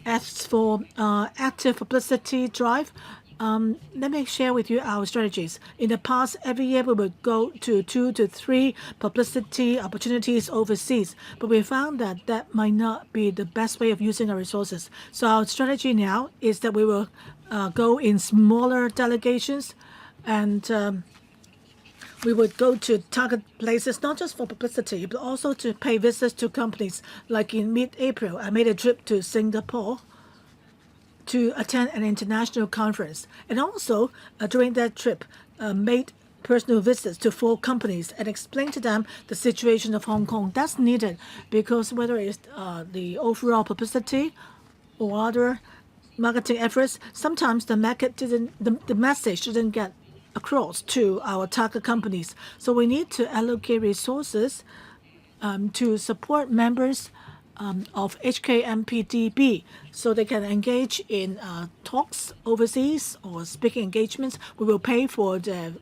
As for active publicity drive, let me share with you our strategies. In the past, every year we would go to 2 to 3 publicity opportunities overseas, but we found that that might not be the best way of using our resources. So our strategy now is that we will go in smaller delegations, and we would go to target places, not just for publicity, but also to pay visits to companies. Like in mid-April, I made a trip to Singapore to attend an international conference. And also, during that trip, made personal visits to 4 companies and explained to them the situation of Hong Kong. That's needed because whether it's the overall publicity or other marketing efforts, sometimes the message didn't get across to our target companies. So we need to allocate resources to support members of HKMPDB so they can engage in talks overseas or speaking engagements. We will pay for the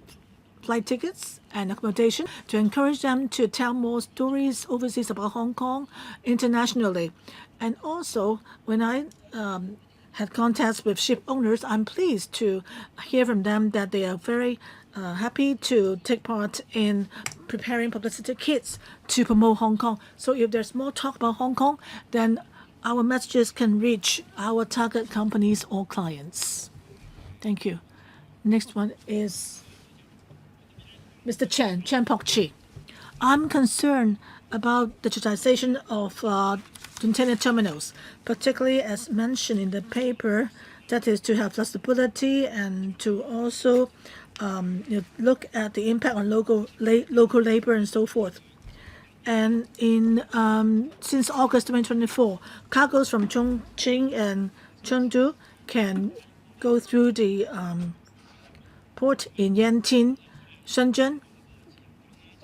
flight tickets and accommodation to encourage them to tell more stories overseas about Hong Kong internationally. And also, when I had contacts with ship owners, I'm pleased to hear from them that they are very happy to take part in preparing publicity kits to promote Hong Kong. So if there's more talk about Hong Kong, then our messages can reach our target companies or clients. Thank you. Next one is Mr. Chen Pok-chi. I'm concerned about digitization of container terminals, particularly as mentioned in the paper, that is to have flexibility and to also look at the impact on local labor and so forth. And in since August 2024, cargoes from Chongqing and Chengdu can go through the port in Yantian, Shenzhen,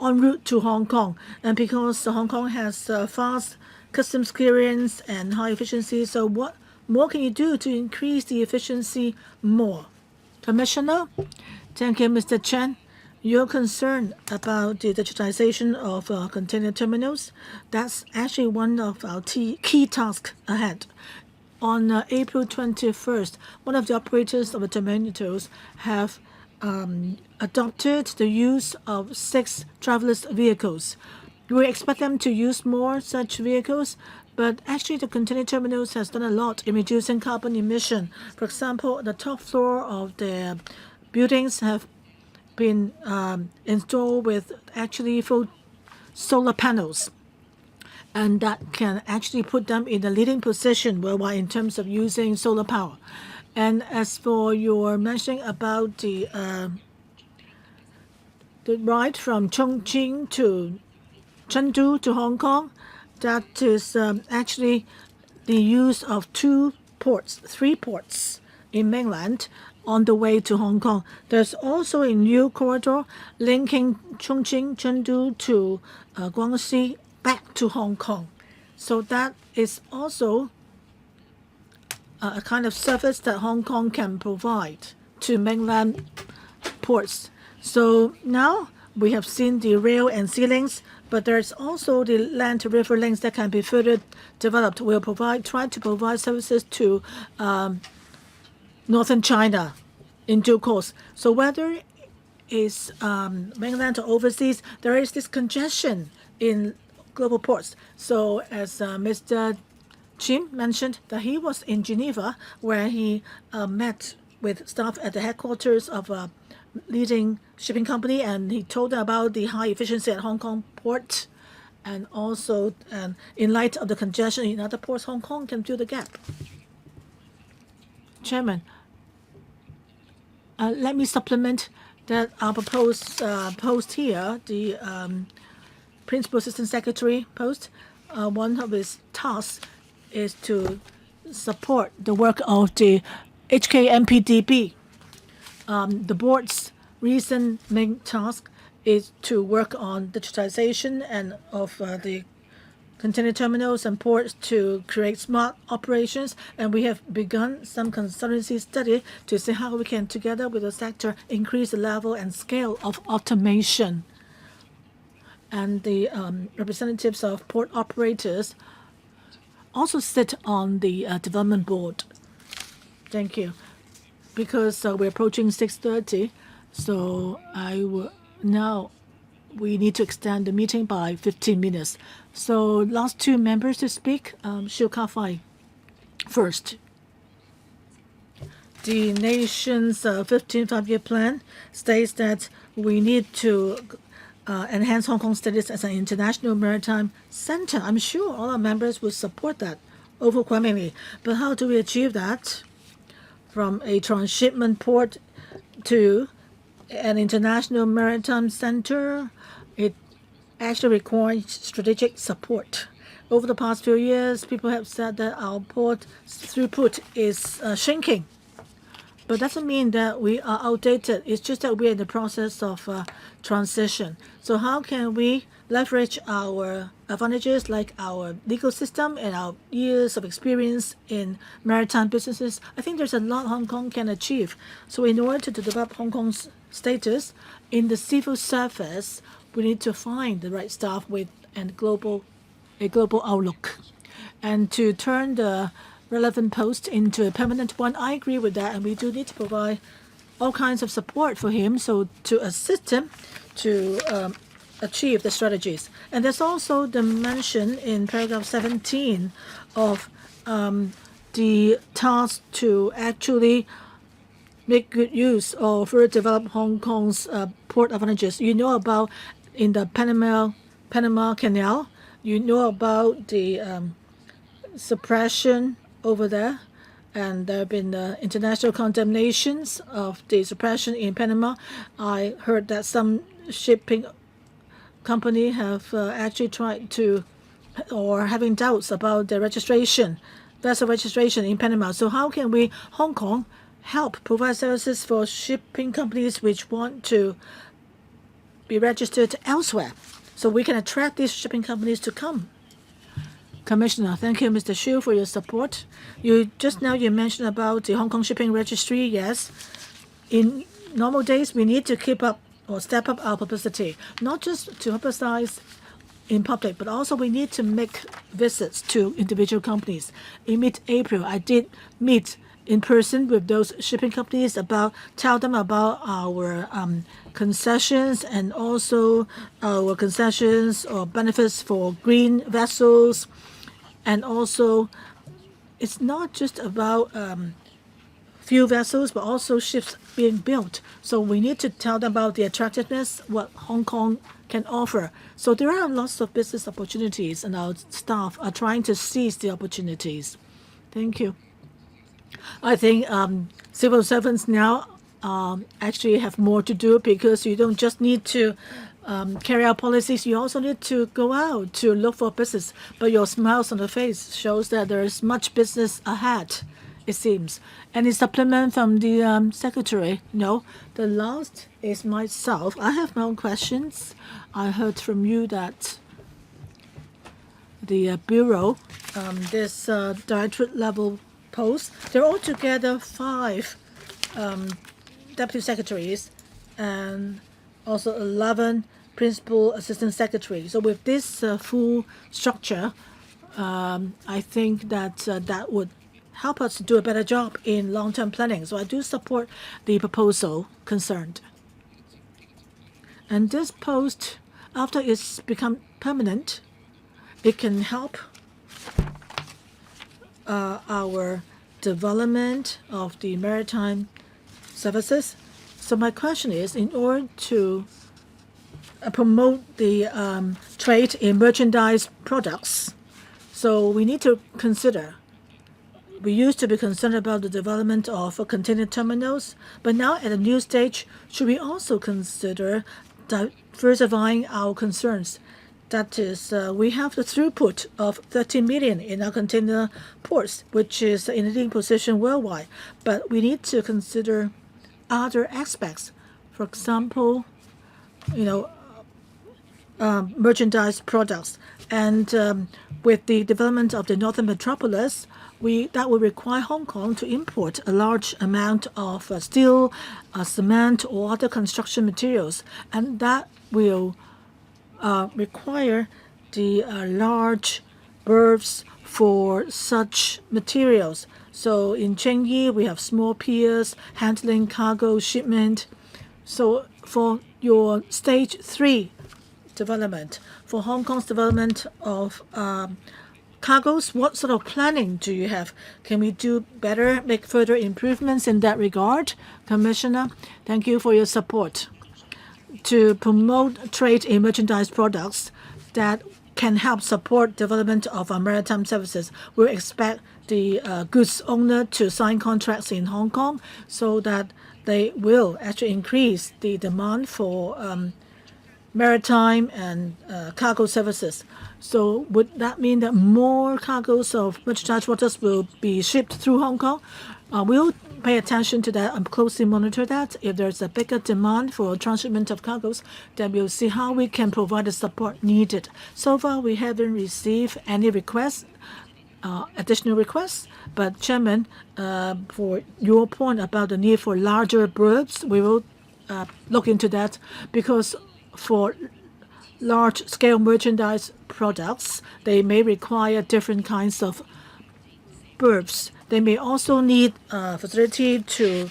en route to Hong Kong. And because Hong Kong has fast customs clearance and high efficiency, so what more can you do to increase the efficiency more? Commissioner? Thank you, Mr. Chen. You're concerned about the digitization of container terminals. That's actually one of our key tasks ahead. On April 21st, one of the operators of the terminals have adopted the use of 6 driverless vehicles. We expect them to use more such vehicles, but actually the container terminals has done a lot in reducing carbon emission. For example, the top floor of the buildings have been installed with actually full solar panels, and that can actually put them in a leading position worldwide in terms of using solar power. And as for your mentioning about the ride from Chongqing to Chengdu to Hong Kong, that is actually the use of 3 ports in mainland on the way to Hong Kong. There's also a new corridor linking Chongqing, Chengdu to Guangxi back to Hong Kong. So that is also a kind of service that Hong Kong can provide to mainland ports. So now we have seen the rail and sea links, but there's also the land to river links that can be further developed. We'll try to provide services to northern China in due course. So whether it's mainland or overseas, there is this congestion in global ports. So as Mr. Jim mentioned, that he was in Geneva, where he met with staff at the headquarters of a leading shipping company, and he told them about the high efficiency at Hong Kong port, and also in light of the congestion in other ports, Hong Kong can fill the gap. Chairman, let me supplement that our proposed post here, the Principal Assistant Secretary post. One of his tasks is to support the work of the HKMPDB. The board's recent main task is to work on digitization and of the container terminals and ports to create smart operations, and we have begun some consultancy study to see how we can, together with the sector, increase the level and scale of automation. and the representatives of port operators also sit on the development board. Thank you. Because we're approaching 6:30, so now we need to extend the meeting by 15 minutes. So last two members to speak, Shiu Ka-fai first. The nation's 15th five-year plan states that we need to enhance Hong Kong's status as an international maritime center. I'm sure all our members will support that overwhelmingly. But how do we achieve that? From a transshipment port to an international maritime center, it actually requires strategic support. Over the past few years, people have said that our port throughput is shrinking. But doesn't mean that we are outdated. It's just that we're in the process of transition. So how can we leverage our advantages like our legal system and our years of experience in maritime businesses? I think there's a lot Hong Kong can achieve. So in order to develop Hong Kong's status in the civil service, we need to find the right staff with a global outlook. And to turn the relevant post into a permanent one, I agree with that, and we do need to provide all kinds of support for him, so to assist him to achieve the strategies. And there's also the mention in paragraph 17 of the task to actually make good use or further develop Hong Kong's port advantages. You know about in the Panama Canal, you know about the suppression over there, and there have been international condemnations of the suppression in Panama. I heard that some shipping company have actually tried to, or having doubts about their registration, vessel registration in Panama. So how can we, Hong Kong, help provide services for shipping companies which want to be registered elsewhere, so we can attract these shipping companies to come? Commissioner, thank you, Mr. Shiu, for your support. You mentioned about the Hong Kong Shipping Registry. Yes, in normal days we need to keep up or step up our publicity, not just to publicize in public, but also we need to make visits to individual companies. In mid-April, I did meet in person with those shipping companies tell them about our concessions and also our concessions or benefits for green vessels. And also, it's not just about few vessels, but also ships being built. So we need to tell them about the attractiveness, what Hong Kong can offer. So there are lots of business opportunities, and our staff are trying to seize the opportunities. Thank you. I think civil servants now actually have more to do, because you don't just need to carry out policies, you also need to go out to look for business. But your smiles on the face shows that there is much business ahead, it seems. Any supplement from the secretary? No. The last is myself. I have my own questions. I heard from you that the bureau, this directorate level post, there are altogether 5 deputy secretaries and also 11 principal assistant secretaries. So with this full structure, I think that that would help us to do a better job in long-term planning. So I do support the proposal concerned. And this post, after it's become permanent, it can help our development of the maritime services. So my question is, in order to promote the trade in merchandise products, so we need to consider, we used to be concerned about the development of container terminals, but now at a new stage, should we also consider diversifying our concerns? That is, we have the throughput of 13 million in our container ports, which is in a leading position worldwide. But we need to consider other aspects. For example, merchandise products. And with the development of the Northern Metropolis, that will require Hong Kong to import a large amount of steel, cement, or other construction materials. And that will require the large berths for such materials. So in Chengyi, we have small piers handling cargo shipment. So for your stage 3 development, for Hong Kong's development of cargoes, what sort of planning do you have? Can we do better, make further improvements in that regard? Commissioner, thank you for your support. To promote trade in merchandise products that can help support development of our maritime services, we expect the goods owner to sign contracts in Hong Kong so that they will actually increase the demand for maritime and cargo services. So would that mean that more cargoes of merchandise products will be shipped through Hong Kong? We'll pay attention to that and closely monitor that. If there's a bigger demand for transshipment of cargoes, then we'll see how we can provide the support needed. So far, we haven't received any requests, additional requests. But Chairman, for your point about the need for larger berths, we will look into that, because for large-scale merchandise products, they may require different kinds of berths. They may also need a facility to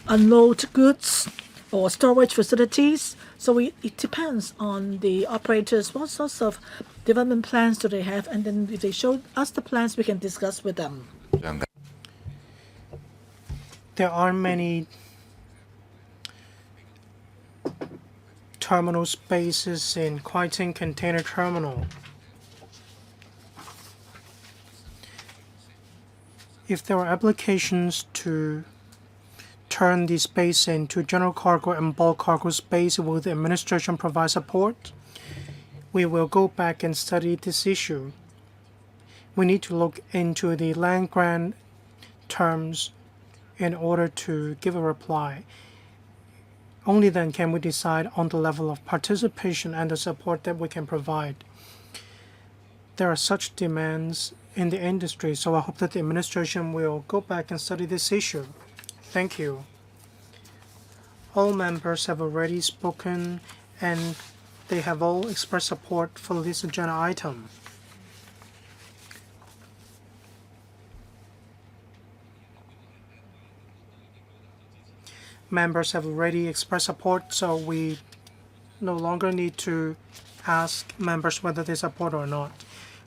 unload goods or storage facilities. So it depends on the operators, what sorts of development plans do they have, and then if they show us the plans, we can discuss with them. There are many terminal spaces in Kwai Ting Container Terminal. If there are applications to turn the space into general cargo and bulk cargo space, will the administration provide support? We will go back and study this issue. We need to look into the land grant terms in order to give a reply. Only then can we decide on the level of participation and the support that we can provide. There are such demands in the industry, so I hope that the administration will go back and study this issue. Thank you. All members have already spoken and they have all expressed support for this agenda item. Members have already expressed support, so we no longer need to ask members whether they support or not.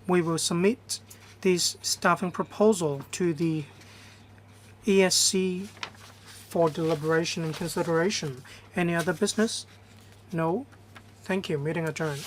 We will submit this staffing proposal to the ESC for deliberation and consideration. Any other business? No? Thank you. Meeting adjourned.